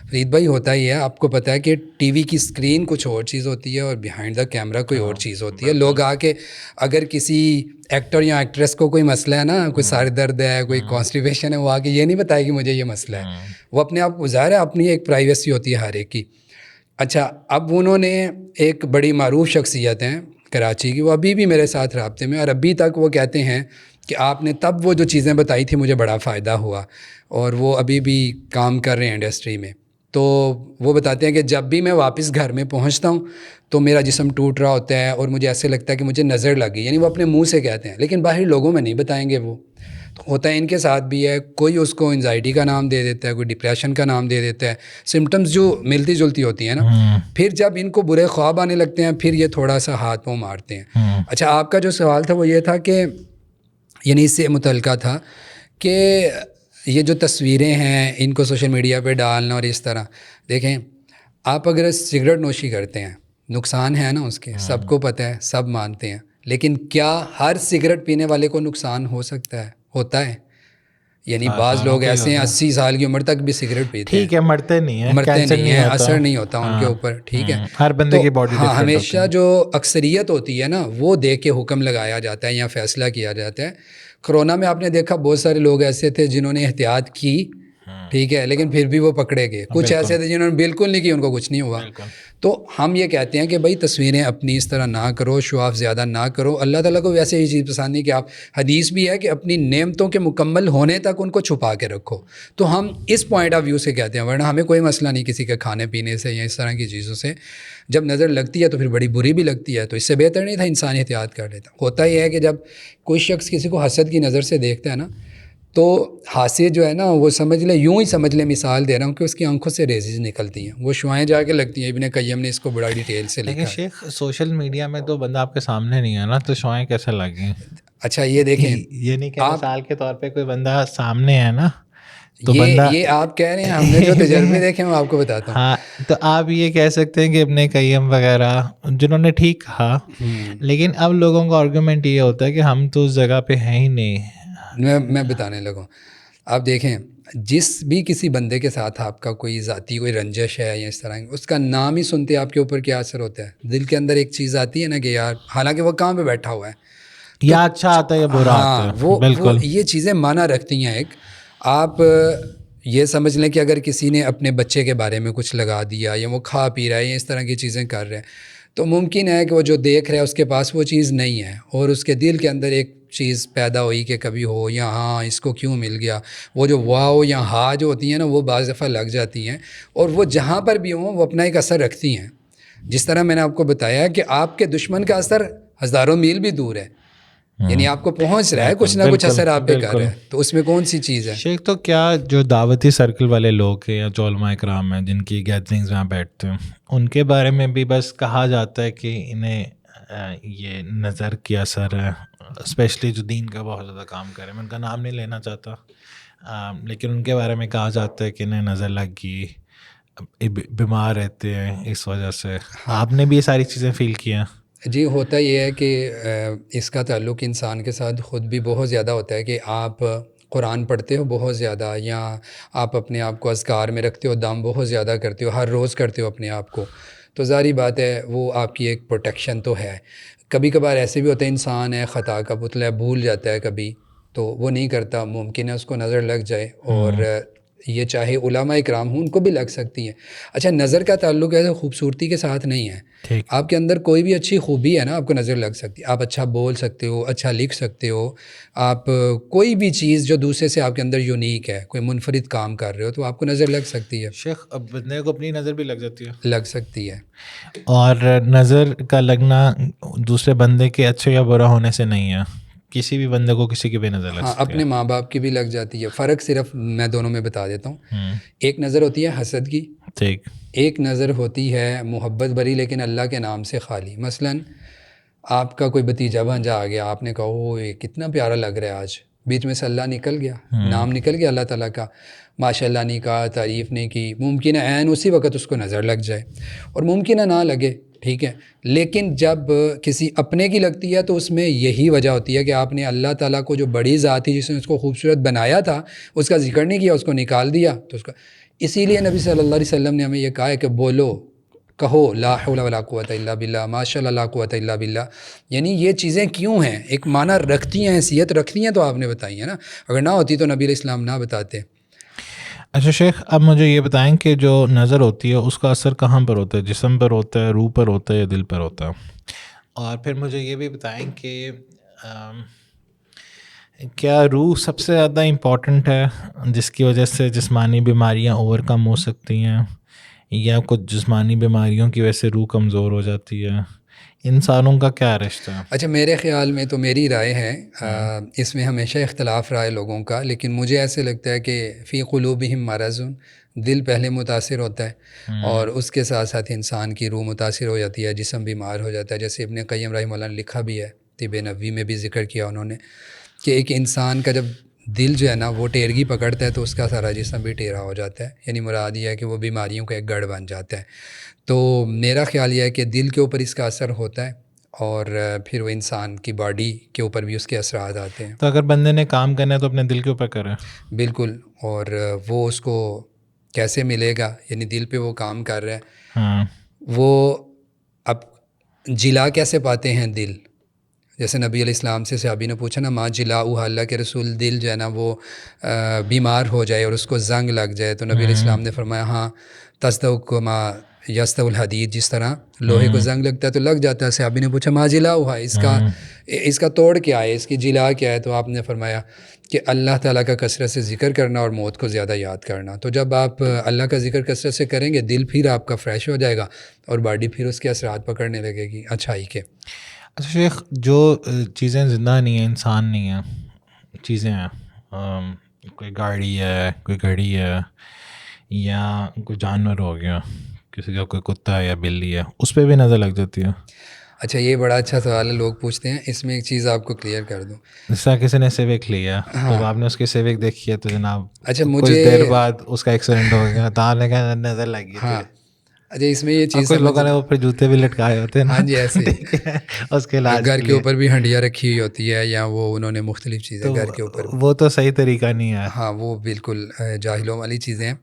فرید بھائی ہوتا ہی ہے، آپ کو پتہ ہے کہ ٹی وی کی اسکرین کچھ اور چیز ہوتی ہے اور بیہائنڈ دا کیمرہ کوئی اور چیز ہوتی ہے. لوگ آ کے اگر کسی ایکٹر یا ایکٹریس کو کوئی مسئلہ ہے نا، کوئی سر درد ہے، کوئی کانسٹیپیشن ہے، وہ آ کے یہ نہیں بتائے کہ مجھے یہ مسئلہ ہے. وہ اپنے آپ کو ظاہر ہے، اپنی ایک پرائیویسی ہوتی ہے ہر ایک کی. اچھا، اب انہوں نے ایک بڑی معروف شخصیت ہیں کراچی کی، وہ ابھی بھی میرے ساتھ رابطے میں، اور ابھی تک وہ کہتے ہیں کہ آپ نے تب وہ جو چیزیں بتائی تھی مجھے بڑا فائدہ ہوا، اور وہ ابھی بھی کام کر رہے ہیں انڈسٹری میں. تو وہ بتاتے ہیں کہ جب بھی میں واپس گھر میں پہنچتا ہوں تو میرا جسم ٹوٹ رہا ہوتا ہے اور مجھے ایسے لگتا ہے کہ مجھے نظر لگی. یعنی وہ اپنے منہ سے کہتے ہیں، لیکن باہر لوگوں میں نہیں بتائیں گے. وہ ہوتا ہے ان کے ساتھ بھی ہے. کوئی اس کو انزائٹی کا نام دے دیتا ہے، کوئی ڈپریشن کا نام دے دیتا ہے، سمٹمز جو ملتی جلتی ہوتی ہیں نا. پھر جب ان کو برے خواب آنے لگتے ہیں پھر یہ تھوڑا سا ہاتھ پاؤں مارتے ہیں. اچھا، آپ کا جو سوال تھا وہ یہ تھا کہ یعنی اس سے متعلقہ تھا کہ یہ جو تصویریں ہیں ان کو سوشل میڈیا پہ ڈالنا، اور اس طرح دیکھیں آپ اگر سگریٹ نوشی کرتے ہیں نقصان ہے نا اس کے، سب کو پتہ ہے، سب مانتے ہیں. لیکن کیا ہر سگریٹ پینے والے کو نقصان ہو سکتا ہے؟ ہوتا ہے. یعنی بعض لوگ ایسے ہیں 80 سال کی عمر تک بھی سگریٹ پیتے ہیں, ٹھیک ہے, مرتے نہیں ہیں, اثر نہیں ہوتا ان کے اوپر, ٹھیک ہے. ہر بندے کی باڈی ہاں, ہمیشہ جو اکثریت ہوتی ہے نا وہ دیکھ کے حکم لگایا جاتا ہے یا فیصلہ کیا جاتا ہے. کرونا میں آپ نے دیکھا بہت سارے لوگ ایسے تھے جنہوں نے احتیاط کی, ٹھیک ہے, لیکن پھر بھی وہ پکڑے گئے. کچھ ایسے تھے جنہوں نے بالکل نہیں کی, ان کو کچھ نہیں ہوا. تو ہم یہ کہتے ہیں کہ بھائی تصویریں اپنی اس طرح نہ کرو, شو آف زیادہ نہ کرو. اللہ تعالیٰ کو ویسے یہ چیز پسند نہیں کہ آپ, حدیث بھی ہے کہ اپنی نعمتوں کے مکمل ہونے تک ان کو چھپا کے رکھو. تو ہم اس پوائنٹ آف ویو سے کہتے ہیں, ورنہ ہمیں کوئی مسئلہ نہیں کسی کے کھانے پینے سے یا اس طرح کی چیزوں سے. جب نظر لگتی ہے تو پھر بڑی بری بھی لگتی ہے, تو اس سے بہتر نہیں تھا انسان احتیاط کر لیتا. ہوتا یہ ہے کہ جب کوئی شخص کسی کو حسد کی نظر سے دیکھتا ہے نا, تو حاسد جو ہے نا وہ سمجھ لے, یوں ہی سمجھ لے, مثال دے رہا ہوں کہ اس کی آنکھوں سے ریزز نکلتی ہیں, وہ شعائیں جا کے لگتی ہیں. ابن قیم نے اس کو بڑا ڈیٹیل سے لکھا ہے. لیکن شیخ سوشل میڈیا میں تو بندہ آپ کے سامنے نہیں ہے نا, تو شعائیں کیسے لگیں؟ اچھا یہ دیکھیں, یہ نہیں کہ مثال کے طور پہ کوئی بندہ سامنے ہے نا, تو بندہ یہ آپ کہہ رہے ہیں, ہم نے جو تجربے دیکھے میں آپ کو بتاتا ہوں. ہاں, تو آپ یہ کہہ سکتے ہیں کہ ابن قیم وغیرہ جنہوں نے ٹھیک کہا, لیکن اب لوگوں کا آرگومنٹ یہ ہوتا ہے کہ ہم تو اس جگہ پہ ہیں ہی نہیں. میں بتانے لگا, آپ دیکھیں جس بھی کسی بندے کے ساتھ آپ کا کوئی ذاتی کوئی رنجش ہے یا اس طرح, اس کا نام ہی سنتے آپ کے اوپر کیا اثر ہوتا ہے. دل کے اندر ایک چیز آتی ہے نا کہ یار, حالانکہ وہ کہاں پہ بیٹھا ہوا ہے, یا اچھا آتا ہے یا برا آتا ہے. وہ بالکل یہ چیزیں معنی رکھتی ہیں. ایک آپ یہ سمجھ لیں کہ اگر کسی نے اپنے بچے کے بارے میں کچھ لگا دیا, یا وہ کھا پی رہا ہے یا اس طرح کی چیزیں کر رہے ہیں, تو ممکن ہے کہ وہ جو دیکھ رہا ہے اس کے پاس وہ چیز نہیں ہے, اور اس کے دل کے اندر ایک چیز پیدا ہوئی کہ کبھی ہو, یا ہاں اس کو کیوں مل گیا. وہ جو واو یا ہا جو ہوتی ہیں نا, وہ بعض دفعہ لگ جاتی ہیں, اور وہ جہاں پر بھی ہوں وہ اپنا ایک اثر رکھتی ہیں. جس طرح میں نے آپ کو بتایا کہ آپ کے دشمن کا اثر ہزاروں میل بھی دور ہے, یعنی آپ کو پہنچ رہا ہے, کچھ نہ کچھ اثر آپ پہ کر رہا ہے. تو اس میں کون سی چیز ہے شیخ؟ تو کیا جو دعوتی سرکل والے لوگ ہیں یا جو علماء کرام ہیں جن کی گیدرنگز میں بیٹھتے ہیں, ان کے بارے میں بھی بس کہا جاتا ہے کہ انہیں یہ نظر کی اثر ہے, اسپیشلی جو دین کا بہت زیادہ کام کرے. میں ان کا نام نہیں لینا چاہتا, لیکن ان کے بارے میں کہا جاتا ہے کہ انہیں نظر لگ گئی, بیمار رہتے ہیں اس وجہ سے. آپ نے بھی یہ ساری چیزیں فیل کی ہیں؟ جی, ہوتا یہ ہے کہ اس کا تعلق انسان کے ساتھ خود بھی بہت زیادہ ہوتا ہے کہ آپ قرآن پڑھتے ہو بہت زیادہ, یا آپ اپنے آپ کو اذکار میں رکھتے ہو, دم بہت زیادہ کرتے ہو, ہر روز کرتے ہو اپنے آپ کو, تو ظاہری بات ہے وہ آپ کی ایک پروٹیکشن تو ہے. کبھی کبھار ایسے بھی ہوتا ہے, انسان ہے, خطا کا پتلا ہے, بھول جاتا ہے کبھی, تو وہ نہیں کرتا, ممکن ہے اس کو نظر لگ جائے, اور یہ چاہے علماء اکرام ہوں ان کو بھی لگ سکتی ہیں. اچھا, نظر کا تعلق ایسے خوبصورتی کے ساتھ نہیں ہے. آپ کے اندر کوئی بھی اچھی خوبی ہے نا, آپ کو نظر لگ سکتی ہے. آپ اچھا بول سکتے ہو, اچھا لکھ سکتے ہو, آپ کوئی بھی چیز جو دوسرے سے آپ کے اندر یونیک ہے, کوئی منفرد کام کر رہے ہو, تو آپ کو نظر لگ سکتی ہے. شیخ, اب بندے کو اپنی نظر بھی لگ جاتی ہے. لگ سکتی ہے. اور نظر کا لگنا دوسرے بندے کے اچھے یا برا ہونے سے نہیں ہے, کسی بھی بندے کو کسی کی بھی نظر لگ سکتی ہے. اپنے ماں باپ کی بھی لگ جاتی ہے. فرق صرف میں دونوں میں بتا دیتا ہوں. ایک نظر ہوتی ہے حسد کی, ٹھیک. ایک نظر ہوتی ہے محبت بری لیکن اللہ کے نام سے خالی. مثلاً آپ کا کوئی بھتیجا بھانجا آ گیا, آپ نے کہا وہ یہ کتنا پیارا لگ رہا ہے آج, بیچ میں سے اللہ نکل گیا, نام نکل گیا اللہ تعالیٰ کا, ماشاء اللہ نہیں کہا, تعریف نہیں کی, ممکن ہے عین اسی وقت اس کو نظر لگ جائے, اور ممکن ہے نہ لگے, ٹھیک ہے. لیکن جب کسی اپنے کی لگتی ہے تو اس میں یہی وجہ ہوتی ہے کہ آپ نے اللہ تعالیٰ کو جو بڑی ذات تھی جس نے اس کو خوبصورت بنایا تھا اس کا ذکر نہیں کیا, اس کو نکال دیا. تو اس کا اسی لیے نبی صلی اللہ علیہ وسلم نے ہمیں یہ کہا ہے کہ بولو, کہو لا حول ولا قوت الا باللہ, ماشاء اللہ لا قوت الا باللہ. یعنی یہ چیزیں کیوں ہیں, ایک معنی رکھتی ہیں, حیثیت رکھتی ہیں, تو آپ نے بتائی ہے نا. اگر نہ ہوتی تو نبی علیہ السلام نہ بتاتے. اچھا شیخ, اب مجھے یہ بتائیں کہ جو نظر ہوتی ہے اس کا اثر کہاں پر ہوتا ہے؟ جسم پر ہوتا ہے, روح پر ہوتا ہے, یا دل پر ہوتا ہے؟ اور پھر مجھے یہ بھی بتائیں کہ کیا روح سب سے زیادہ امپورٹنٹ ہے جس کی وجہ سے جسمانی بیماریاں اوور کم ہو سکتی ہیں, یا کچھ جسمانی بیماریوں کی وجہ سے روح کمزور ہو جاتی ہے؟ انسانوں کا کیا رشتہ ہے؟ اچھا, میرے خیال میں تو میری رائے ہے, اس میں ہمیشہ اختلاف رائے لوگوں کا, لیکن مجھے ایسے لگتا ہے کہ فی قلوبہم مرض, دل پہلے متاثر ہوتا ہے, اور اس کے ساتھ ساتھ انسان کی روح متاثر ہو جاتی ہے, جسم بیمار ہو جاتا ہے. جیسے ابن قیم رحمہ اللہ نے لکھا بھی ہے, طب نبوی میں بھی ذکر کیا انہوں نے, کہ ایک انسان کا جب دل جو ہے نا وہ ٹیرگی پکڑتا ہے تو اس کا سارا جسم بھی ٹیرا ہو جاتا ہے. یعنی مراد یہ ہے کہ وہ بیماریوں کا ایک گڑھ بن جاتا ہے. تو میرا خیال یہ ہے کہ دل کے اوپر اس کا اثر ہوتا ہے, اور پھر وہ انسان کی باڈی کے اوپر بھی اس کے اثرات آتے ہیں. تو اگر بندے نے کام کرنا ہے تو اپنے دل کے اوپر کرے. بالکل. اور وہ اس کو کیسے ملے گا, یعنی دل پہ وہ کام کر رہا ہے. ہاں. وہ اب جلا کیسے پاتے ہیں دل؟ جیسے نبی علیہ السلام سے صحابی نے پوچھا نا, ماں جلا اللہ کے رسول, دل جو ہے نا وہ بیمار ہو جائے اور اس کو زنگ لگ جائے, تو نبی علیہ السلام نے فرمایا ہاں تصدق ما یست الحدید, جس طرح لوہے کو زنگ لگتا ہے تو لگ جاتا ہے. صحابی نے پوچھا ماں جلا ہوا, اس کا توڑ کیا ہے, اس کی جلا کیا ہے؟ تو آپ نے فرمایا کہ اللہ تعالیٰ کا کثرت سے ذکر کرنا اور موت کو زیادہ یاد کرنا. تو جب آپ اللہ کا ذکر کثرت سے کریں گے, دل پھر آپ کا فریش ہو جائے گا اور باڈی پھر اس کے اثرات پکڑنے لگے گی اچھائی کے. اچھا شیخ, جو چیزیں زندہ نہیں ہیں, انسان نہیں ہیں, چیزیں ہیں, کوئی گاڑی ہے, کوئی گھڑی ہے, یا کوئی جانور ہو گیا, کسی کا کوئی کتا ہے یا بلی ہے, اس پہ بھی نظر لگ جاتی ہے. اچھا یہ بڑا اچھا سوال ہے, لوگ پوچھتے ہیں. اس میں ایک چیز آپ کو کلیئر کر دوں. جس طرح کسی نے سیوک لیا, جب آپ نے اس کی سیوک دیکھی ہے تو جناب اچھا کچھ دیر بعد اس کا ایکسیڈنٹ ہو گیا, تو آپ نے کہا نظر لگ گئی. ہاں اچھا, اس میں یہ اور چیز کچھ لوگوں نے وہ پھر جوتے بھی لٹکائے ہوتے ہیں. ہاں جی ایسے اس کے علاج گھر کے اوپر بھی ہنڈیاں رکھی ہوئی ہوتی ہے, یا وہ انہوں نے مختلف چیزیں گھر کے اوپر. وہ تو صحیح طریقہ نہیں ہے. ہاں وہ بالکل جاہلوں والی چیزیں ہیں.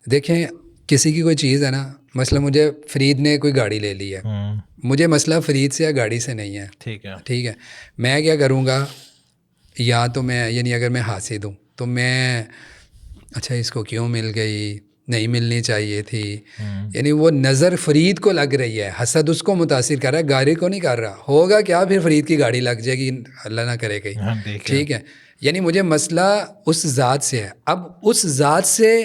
دیکھیں کسی کی کوئی چیز ہے نا, مثلا مجھے فرید نے کوئی گاڑی لے لی ہے, مجھے مسئلہ فرید سے یا گاڑی سے نہیں ہے. ٹھیک ہے, میں کیا کروں گا, یا تو میں یعنی اگر میں حاسد ہوں تو میں اچھا اس کو کیوں مل گئی, نہیں ملنی چاہیے تھی, یعنی وہ نظر فرید کو لگ رہی ہے, حسد اس کو متاثر کر رہا ہے, گاڑی کو نہیں کر رہا. ہوگا کیا پھر فرید کی گاڑی لگ جائے گی, اللہ نہ کرے گئی. ٹھیک ہے, یعنی مجھے مسئلہ اس ذات سے ہے. اب اس ذات سے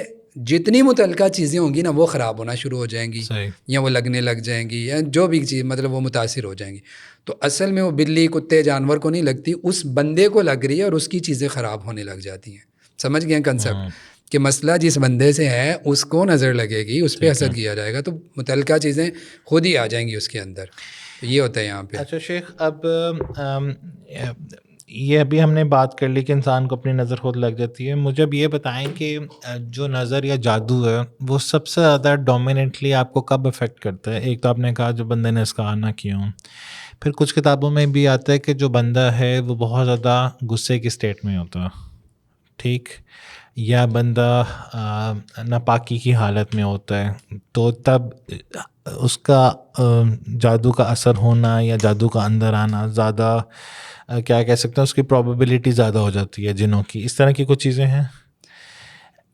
جتنی متعلقہ چیزیں ہوں گی نا وہ خراب ہونا شروع ہو جائیں گی, یا وہ لگنے لگ جائیں گی, یا جو بھی چیز مطلب وہ متاثر ہو جائیں گی. تو اصل میں وہ بلی کتے جانور کو نہیں لگتی, اس بندے کو لگ رہی ہے اور اس کی چیزیں خراب ہونے لگ جاتی ہیں. سمجھ گئے کنسیپٹ کہ مسئلہ جس بندے سے ہے اس کو نظر لگے گی, اس پہ حسد کیا جائے گا, تو متعلقہ چیزیں خود ہی آ جائیں گی اس کے اندر. تو یہ ہوتا ہے یہاں پہ. اچھا شیخ, اب یہ ابھی ہم نے بات کر لی کہ انسان کو اپنی نظر خود لگ جاتی ہے. مجھے اب یہ بتائیں کہ جو نظر یا جادو ہے وہ سب سے زیادہ ڈومیننٹلی آپ کو کب افیکٹ کرتا ہے؟ ایک تو آپ نے کہا جو بندے نے اسکار نہ کیا ہوں, پھر کچھ کتابوں میں بھی آتا ہے کہ جو بندہ ہے وہ بہت زیادہ غصے کی اسٹیٹ میں ہوتا ہے, ٹھیک, یا بندہ ناپاکی کی حالت میں ہوتا ہے, تو تب اس کا جادو کا اثر ہونا یا جادو کا اندر آنا زیادہ کیا کہہ سکتے ہیں, اس کی پرابیبلٹی زیادہ ہو جاتی ہے جنوں کی. اس طرح کی کچھ چیزیں ہیں.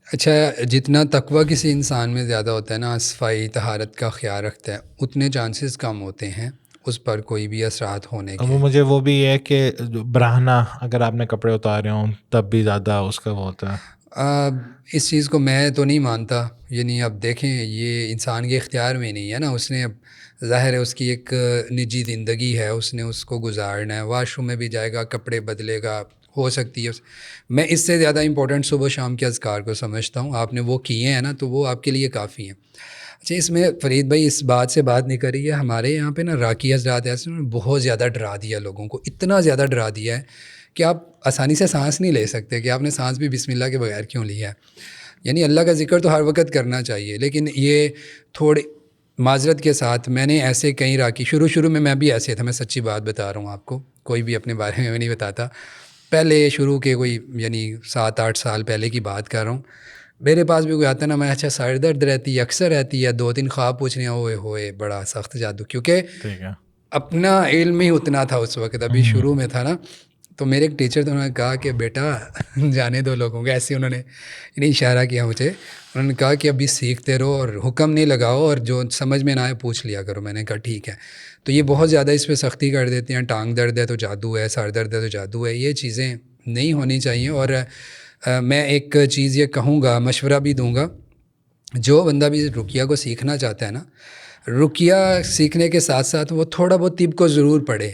اچھا, جتنا تقویٰ کسی انسان میں زیادہ ہوتا ہے نا, صفائی طہارت کا خیال رکھتا ہے, اتنے چانسز کم ہوتے ہیں اس پر کوئی بھی اثرات ہونے کے. وہ مجھے وہ بھی ہے کہ براہنا اگر آپ نے کپڑے اتارے ہوں تب بھی زیادہ اس کا وہ ہوتا ہے. اس چیز کو میں تو نہیں مانتا. یعنی اب دیکھیں یہ انسان کے اختیار میں نہیں ہے نا, اس نے اب ظاہر ہے اس کی ایک نجی زندگی ہے, اس نے اس کو گزارنا ہے, واش روم میں بھی جائے گا, کپڑے بدلے گا, ہو سکتی ہے. میں اس سے زیادہ امپورٹنٹ صبح شام کے اذکار کو سمجھتا ہوں. آپ نے وہ کیے ہیں نا تو وہ آپ کے لیے کافی ہیں. اچھا, اس میں فرید بھائی اس بات سے بات نہیں کری ہے, ہمارے یہاں پہ نا راکی حضرات ایسے بہت زیادہ ڈرا دیا لوگوں کو, اتنا زیادہ ڈرا دیا ہے کہ آپ آسانی سے سانس نہیں لے سکتے, کہ آپ نے سانس بھی بسم اللہ کے بغیر کیوں لیا ہے. یعنی اللہ کا ذکر تو ہر وقت کرنا چاہیے, لیکن یہ تھوڑی معذرت کے ساتھ میں نے ایسے کئی راکی, شروع میں بھی ایسے تھا, میں سچی بات بتا رہا ہوں آپ کو, کوئی بھی اپنے بارے میں نہیں بتاتا. پہلے شروع کے کوئی یعنی 7-8 سال پہلے کی بات کر رہا ہوں, میرے پاس بھی کوئی آتا نا, میں اچھا سر درد رہتی ہے, اکثر رہتی ہے, 2-3 خواب پوچھنے ہوئے بڑا سخت جادو, کیونکہ اپنا علم ہی اتنا تھا اس وقت, ابھی شروع میں تھا نا. تو میرے ایک ٹیچر تھے, انہوں نے کہا کہ بیٹا جانے دو لوگوں کو, ایسے انہوں نے اشارہ کیا مجھے, انہوں نے کہا کہ ابھی سیکھتے رہو اور حکم نہیں لگاؤ, اور جو سمجھ میں نہ آئے پوچھ لیا کرو. میں نے کہا ٹھیک ہے. تو یہ بہت زیادہ اس پہ سختی کر دیتے ہیں, ٹانگ درد ہے تو جادو ہے, سر درد ہے تو جادو ہے, یہ چیزیں نہیں ہونی چاہیے. اور میں ایک چیز یہ کہوں گا, مشورہ بھی دوں گا, جو بندہ بھی رقیہ کو سیکھنا چاہتا ہے نا, رقیہ سیکھنے کے ساتھ ساتھ وہ تھوڑا بہت طب کو ضرور پڑھے.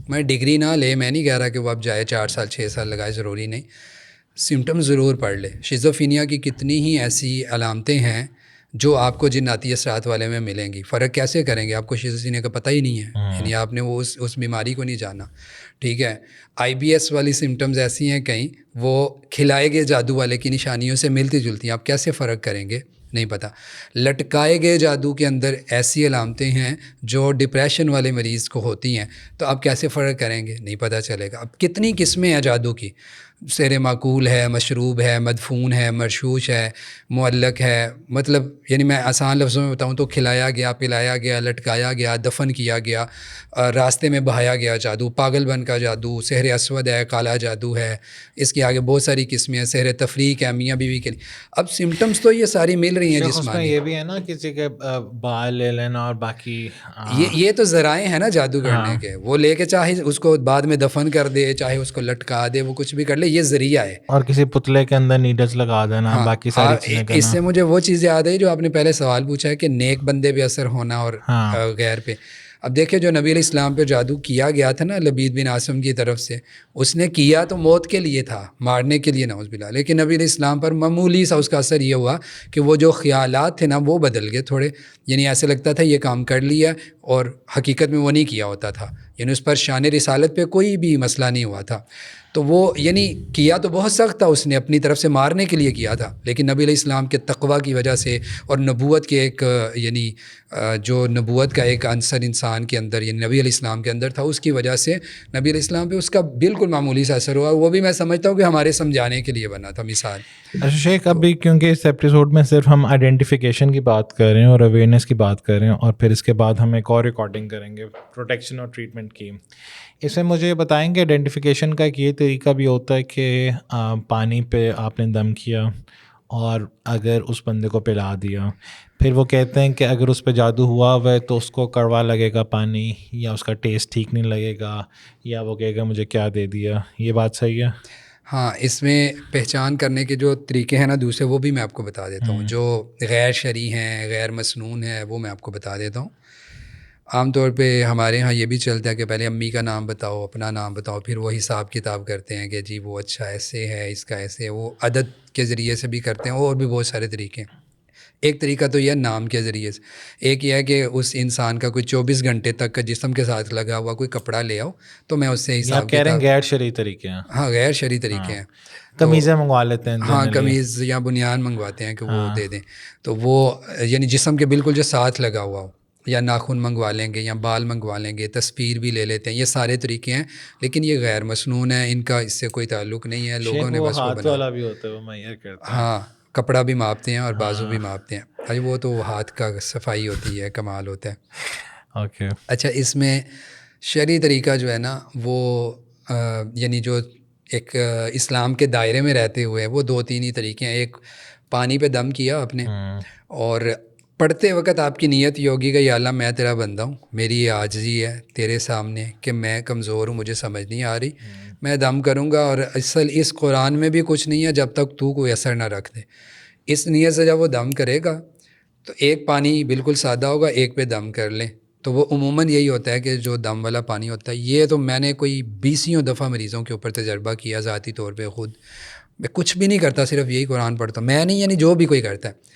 میں ڈگری نہ لے, میں نہیں کہہ رہا کہ وہ اب جائے 4 سال 6 سال لگائے, ضروری نہیں, سمٹم ضرور پڑھ لے. شیزوفرینیا کی کتنی ہی ایسی علامتیں ہیں جو آپ کو جناتی اثرات والے میں ملیں گی. فرق کیسے کریں گے, آپ کو شیزوفرینیا کا پتہ ہی نہیں ہے, یعنی آپ نے وہ اس بیماری کو نہیں جانا. ٹھیک ہے, IBS والی سمٹمز ایسی ہیں کہیں, وہ کھلائے گئے جادو والے کی نشانیوں سے ملتی جلتی ہیں. آپ کیسے فرق کریں گے؟ نہیں پتہ. لٹکائے گئے جادو کے اندر ایسی علامتیں ہیں جو ڈپریشن والے مریض کو ہوتی ہیں, تو آپ کیسے فرق کریں گے؟ نہیں پتہ چلے گا. اب کتنی قسمیں ہیں جادو کی, سحر معقول ہے, مشروب ہے, مدفون ہے, مرشوش ہے, معلق ہے. مطلب یعنی میں آسان لفظوں میں بتاؤں تو کھلایا گیا, پلایا گیا, لٹکایا گیا, دفن کیا گیا, راستے میں بہایا گیا جادو, پاگل بن کا جادو, سحر اسود ہے, کالا جادو ہے, اس کے آگے بہت ساری قسمیں ہیں, سحر تفریق ہے, میاں بیوی کے لیے. اب سمٹمز تو یہ ساری مل رہی ہیں شیخ اس میں جسمانی. یہ بھی ہے نا کسی کے بال لے لینا اور باقی یہ تو ذرائع ہیں نا جادو کرنے کے, وہ لے کے چاہے اس کو بعد میں دفن کر دے, چاہے اس کو لٹکا دے, وہ کچھ بھی کر لے, یہ ذریعہ ہے. اور کسی پتلے کے اندر نیڈلز لگا دینا, ہاں, باقی ساری چیزیں اس کرنا. سے مجھے وہ چیز یاد ہے جو آپ نے پہلے سوال پوچھا ہے کہ نیک بندے پہ اثر ہونا اور غیر پہ. اب دیکھیں جو نبی علیہ السلام پہ جادو کیا گیا تھا نا لبید بن عاصم کی طرف سے, اس نے کیا تو موت کے لیے تھا, مارنے کے لیے نعوذ باللہ, لیکن نبی علیہ السلام پر معمولی سا اس کا اثر یہ ہوا کہ وہ جو خیالات تھے نا وہ بدل گئے تھوڑے. یعنی ایسے لگتا تھا یہ کام کر لیا اور حقیقت میں وہ نہیں کیا ہوتا تھا. یعنی اس پر شان رسالت پہ کوئی بھی مسئلہ نہیں ہوا تھا. تو وہ یعنی کیا تو بہت سخت تھا, اس نے اپنی طرف سے مارنے کے لیے کیا تھا, لیکن نبی علیہ السلام کے تقوی کی وجہ سے اور نبوت کے ایک یعنی جو نبوت کا ایک عنصر انسان کے اندر یعنی نبی علیہ السلام کے اندر تھا, اس کی وجہ سے نبی علیہ السلام پہ اس کا بالکل معمولی سا اثر ہوا. وہ بھی میں سمجھتا ہوں کہ ہمارے سمجھانے کے لیے بنا تھا مثال. اچھا شیخ, ابھی کیونکہ اس ایپیسوڈ میں صرف ہم آئیڈینٹیفیکیشن کی بات کر رہے ہیں اور اویئرنیس کی بات کر رہے ہیں, اور پھر اس کے بعد ہم ایک اور ریکارڈنگ کریں گے پروٹیکشن اور ٹریٹمنٹ کی. اس میں مجھے بتائیں کہ آئیڈینٹیفیکیشن کا ایک یہ طریقہ بھی ہوتا ہے کہ پانی پہ آپ نے دم کیا اور اگر اس بندے کو پلا دیا, پھر وہ کہتے ہیں کہ اگر اس پہ جادو ہوا ہوا ہے تو اس کو کڑوا لگے گا پانی, یا اس کا ٹیسٹ ٹھیک نہیں لگے گا, یا وہ کہے گا مجھے کیا دے دیا. یہ بات صحیح ہے؟ ہاں, اس میں پہچان کرنے کے جو طریقے ہیں نا دوسرے, وہ بھی میں آپ کو بتا دیتا ہوں. جو غیر شرعی ہیں, غیر مسنون ہے, وہ میں آپ کو بتا دیتا ہوں. عام طور پہ ہمارے ہاں یہ بھی چلتا ہے کہ پہلے امی کا نام بتاؤ, اپنا نام بتاؤ, پھر وہ حساب کتاب کرتے ہیں کہ جی وہ اچھا ایسے ہے, اس کا ایسے, وہ عدد کے ذریعے سے بھی کرتے ہیں, اور بھی بہت سارے طریقے ہیں. ایک طریقہ تو یہ نام کے ذریعے سے. ایک یہ ہے کہ اس انسان کا کوئی 24 گھنٹے تک کا جسم کے ساتھ لگا ہوا کوئی کپڑا لے آؤ, تو میں اس سے حساب کہہ رہے ہیں غیر شرعی طریقے ہیں. ہاں, غیر شرعی طریقے ہیں. قمیضیں منگوا لیتے ہیں, ہاں, قمیض یا بنیان منگواتے ہیں کہ وہ دے دیں, تو وہ یعنی جسم کے بالکل جو ساتھ لگا ہوا ہو, یا ناخن منگوا لیں گے, یا بال منگوا لیں گے, تصویر بھی لے لیتے ہیں. یہ سارے طریقے ہیں, لیکن یہ غیر مسنون ہیں, ان کا اس سے کوئی تعلق نہیں ہے. لوگوں نے بس وہ ہاتھ والا بھی ہوتا ہے, وہ معیار کرتا ہے. ہاں, کپڑا بھی ماپتے ہیں اور بازو بھی ماپتے ہیں. ارے وہ تو ہاتھ کا صفائی ہوتی ہے, کمال ہوتا ہے. اوکے. اچھا, اس میں شرعی طریقہ جو ہے نا وہ یعنی جو ایک اسلام کے دائرے میں رہتے ہوئے وہ 2-3 ہی طریقے ہیں. ایک پانی پہ دم کیا آپ نے, اور پڑھتے وقت آپ کی نیت یہ ہوگی کہ یا اللہ میں تیرا بندہ ہوں, میری یہ عاجزی ہے تیرے سامنے کہ میں کمزور ہوں, مجھے سمجھ نہیں آ رہی, میں دم کروں گا, اور اصل اس قرآن میں بھی کچھ نہیں ہے جب تک تو کوئی اثر نہ رکھ دے. اس نیت سے جب وہ دم کرے گا تو ایک پانی بالکل سادہ ہوگا, ایک پہ دم کر لیں. تو وہ عموماً یہی ہوتا ہے کہ جو دم والا پانی ہوتا ہے, یہ تو میں نے کوئی 20 دفعہ مریضوں کے اوپر تجربہ کیا ذاتی طور پہ. خود میں کچھ بھی نہیں کرتا, صرف یہی قرآن پڑھتا ہوں. میں نہیں, یعنی جو بھی کوئی کرتا ہے,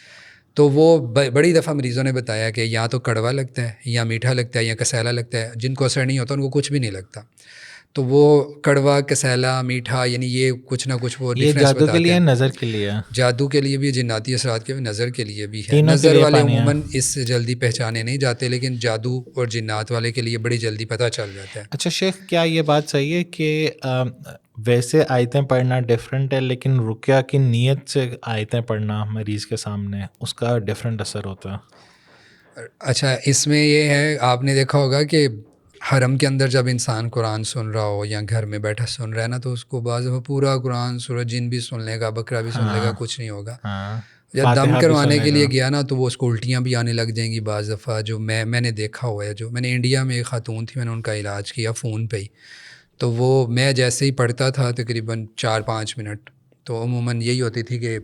تو وہ بڑی دفعہ مریضوں نے بتایا کہ یا تو کڑوا لگتا ہے, یا میٹھا لگتا ہے, یا کسیلا لگتا ہے. جن کو اثر نہیں ہوتا ان کو کچھ بھی نہیں لگتا. تو وہ کڑوا, کسیلا, میٹھا, یعنی یہ کچھ نہ کچھ وہ ڈفرینس جادو بتاتے کے لیے, ہیں. نظر کے لیے, جادو کے لیے بھی, جناتی اثرات کے بھی, نظر کے لیے بھی ہے. نظر والے عموماً اس سے جلدی پہچانے نہیں جاتے, لیکن جادو اور جنات والے کے لیے بڑی جلدی پتہ چل جاتا ہے. اچھا شیخ, کیا یہ بات صحیح ہے کہ ویسے آیتیں پڑھنا ڈفرینٹ ہے, لیکن رقیہ کی نیت سے آیتیں پڑھنا مریض کے سامنے اس کا ڈفرینٹ اثر ہوتا ہے؟ اچھا, اس میں یہ ہے, آپ نے دیکھا ہوگا کہ حرم کے اندر جب انسان قرآن سن رہا ہو یا گھر میں بیٹھا سن رہا ہے نا, تو اس کو بعض دفعہ پورا قرآن سورہ جن بھی سن لے گا, بکرا بھی سن لے گا, کچھ نہیں ہوگا. جب دم کروانے کے لیے گیا نا تو وہ اس کو الٹیاں بھی آنے لگ جائیں گی بعض دفعہ. جو میں نے دیکھا ہوا ہے, جو میں نے انڈیا میں ایک خاتون تھی, میں نے ان کا علاج کیا فون پہ ہی. تو وہ میں جیسے ہی پڑھتا تھا تقریباً 4-5 منٹ, تو عموماً یہی ہوتی تھی کہ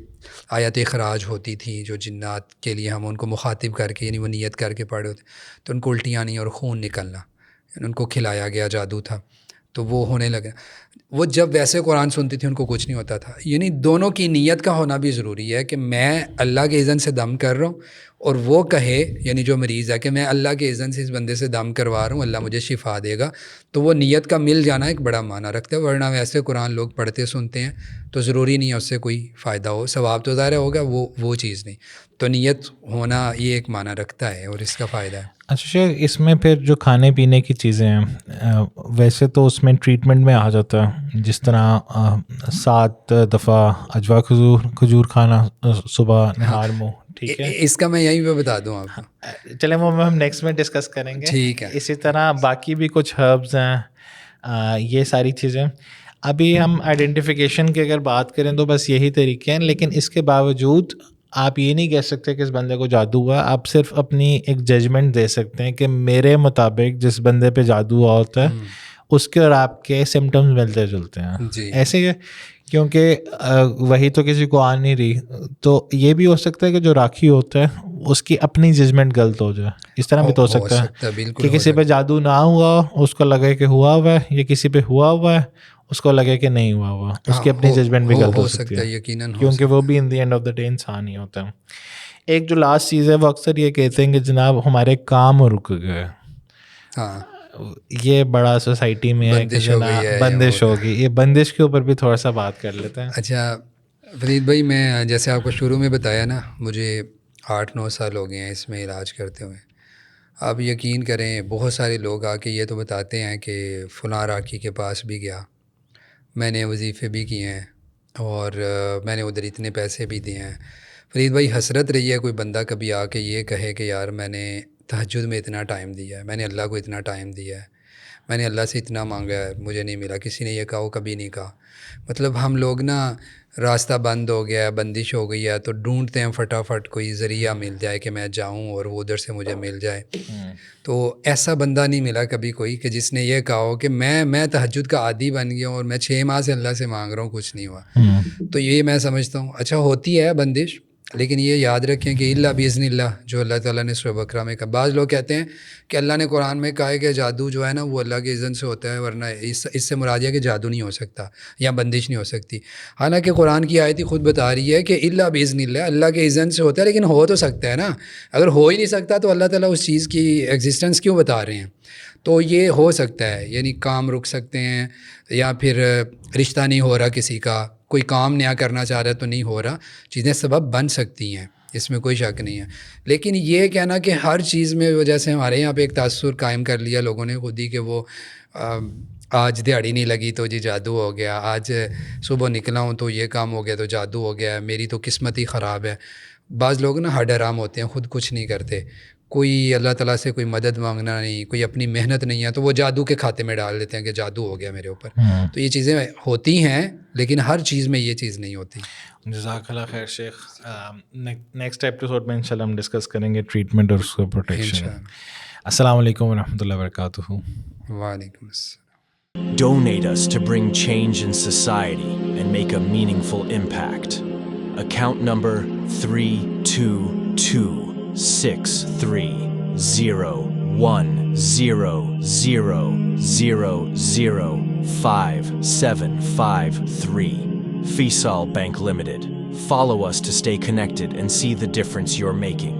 آیت اخراج ہوتی تھی جو جنات کے لیے ہم ان کو مخاطب کر کے, یعنی وہ نیت کر کے پڑھ رہے ہوتے, تو ان کو الٹیاں نہیں اور خون نکلنا, یعنی ان کو کھلایا گیا جادو تھا, تو وہ ہونے لگا. وہ جب ویسے قرآن سنتی تھی ان کو کچھ نہیں ہوتا تھا. یعنی دونوں کی نیت کا ہونا بھی ضروری ہے کہ میں اللہ کے اذن سے دم کر رہا ہوں, اور وہ کہے یعنی جو مریض ہے کہ میں اللہ کے اذن سے اس بندے سے دم کروا رہا ہوں, اللہ مجھے شفا دے گا, تو وہ نیت کا مل جانا ایک بڑا معنی رکھتا ہے. ورنہ ویسے قرآن لوگ پڑھتے سنتے ہیں تو ضروری نہیں ہے اس سے کوئی فائدہ ہو, ثواب تو ظاہر ہوگا, وہ چیز نہیں. تو نیت ہونا یہ ایک معنی رکھتا ہے اور اس کا فائدہ ہے. اچھا شیخ, اس میں پھر جو کھانے پینے کی چیزیں ہیں ویسے تو اس میں ٹریٹمنٹ میں آ جاتا ہے, جس طرح 7 دفعہ اجوا کھجور کھانا صبح نہار منہ, ٹھیک ہے, اس کا میں یہیں پہ بتا دوں آپ کو. چلیں وہ ہم نیکسٹ میں ڈسکس کریں گے. ٹھیک ہے. اسی طرح باقی بھی کچھ ہربز ہیں, یہ ساری چیزیں. ابھی ہم آئیڈینٹیفیکیشن کی اگر بات کریں تو بس یہی طریقے ہیں, لیکن اس کے باوجود آپ یہ نہیں کہہ سکتے کہ اس بندے کو جادو ہوا. آپ صرف اپنی ایک ججمنٹ دے سکتے ہیں کہ میرے مطابق جس بندے پہ جادو ہوا ہوتا ہے اس کے اور آپ کے سمٹمز ملتے جلتے ہیں. ایسے ہی کیونکہ وہی تو کسی کو آ نہیں رہی, تو یہ بھی ہو سکتا ہے کہ جو راکھی ہوتا ہے اس کی اپنی ججمنٹ غلط ہو جائے. اس طرح بھی تو ہو سکتا ہے کہ کسی پہ جادو نہ ہوا اس کو لگے کہ ہوا ہوا ہے, یا کسی پہ ہوا ہوا ہے اس کو لگے کہ نہیں ہوا ہوا, اس کی اپنی ججمنٹ بھی غلط ہو سکتی ہے یقیناً, کیونکہ وہ بھی in the end of the day انسان ہی ہوتا ہے. ایک جو لاسٹ چیز ہے وہ اکثر یہ کہتے ہیں کہ جناب ہمارے کام رک گئے. ہاں, یہ بڑا سوسائٹی میں ہے کہ بندش ہوگی. یہ بندش کے اوپر بھی تھوڑا سا بات کر لیتے ہیں. اچھا فرید بھائی, میں جیسے آپ کو شروع میں بتایا نا, مجھے 8-9 سال ہو گئے ہیں اس میں علاج کرتے ہوئے. آپ یقین کریں بہت سارے لوگ آ کے یہ تو بتاتے ہیں کہ فلاں راکھی کے پاس بھی گیا, میں نے وظیفے بھی کیے ہیں اور میں نے ادھر اتنے پیسے بھی دیے ہیں. فرید بھائی حسرت رہی ہے کوئی بندہ کبھی آ کے یہ کہے کہ یار میں نے تہجد میں اتنا ٹائم دیا ہے, میں نے اللہ کو اتنا ٹائم دیا ہے, میں نے اللہ سے اتنا مانگا ہے, مجھے نہیں ملا. کسی نے یہ کہا, وہ کبھی نہیں کہا. مطلب ہم لوگ نا راستہ بند ہو گیا ہے, بندش ہو گئی ہے, تو ڈھونڈتے ہیں فٹافٹ کوئی ذریعہ مل جائے کہ میں جاؤں اور وہ ادھر سے مجھے مل جائے. تو ایسا بندہ نہیں ملا کبھی کوئی کہ جس نے یہ کہا ہو کہ میں تہجد کا عادی بن گیا ہوں اور میں 6 ماہ سے اللہ سے مانگ رہا ہوں, کچھ نہیں ہوا. تو یہ میں سمجھتا ہوں اچھا ہوتی ہے بندش, لیکن یہ یاد رکھیں کہ اللہ باذن اللہ, جو اللہ تعالیٰ نے سورہ بقرہ میں کہا. بعض لوگ کہتے ہیں کہ اللہ نے قرآن میں کہا ہے کہ جادو جو ہے نا وہ اللہ کے اذن سے ہوتا ہے, ورنہ اس سے مراد ہے کہ جادو نہیں ہو سکتا یا بندش نہیں ہو سکتی. حالانکہ قرآن کی آیت ہی خود بتا رہی ہے کہ اللہ باذن اللہ, اللہ کے اذن سے ہوتا ہے, لیکن ہو تو سکتا ہے نا. اگر ہو ہی نہیں سکتا تو اللہ تعالیٰ اس چیز کی ایگزسٹنس کیوں بتا رہے ہیں؟ تو یہ ہو سکتا ہے, یعنی کام رک سکتے ہیں, یا پھر رشتہ نہیں ہو رہا کسی کا, کوئی کام نیا کرنا چاہ رہا ہے تو نہیں ہو رہا, چیزیں سبب بن سکتی ہیں, اس میں کوئی شک نہیں ہے. لیکن یہ کہنا کہ ہر چیز میں وجہ سے ہمارے یہاں پہ ایک تاثر قائم کر لیا لوگوں نے خود ہی کہ وہ آج دیہڑی نہیں لگی تو جی جادو ہو گیا, آج صبح نکلا ہوں تو یہ کام ہو گیا تو جادو ہو گیا, میری تو قسمت ہی خراب ہے. بعض لوگ نا ہڈ حرام ہوتے ہیں, خود کچھ نہیں کرتے, کوئی اللہ تعالیٰ سے کوئی مدد مانگنا نہیں, کوئی اپنی محنت نہیں ہے, تو وہ جادو کے کھاتے میں ڈال دیتے ہیں کہ جادو ہو گیا میرے اوپر. تو یہ چیزیں ہوتی ہیں, لیکن ہر چیز میں یہ چیز نہیں ہوتی. جزاک اللہ خیر شیخ. نیکسٹ ایپیسوڈ میں انشاءاللہ ہم ڈسکس کریں گے ٹریٹمنٹ اور اس کو پروٹیکشن. السلام علیکم ورحمۃ اللہ وبرکاتہ. وعلیکم السلام. Donate us to bring change in society and make a meaningful impact. Account number 3226300005753. Faisal Bank Limited. Follow us to stay connected and see the difference you're making.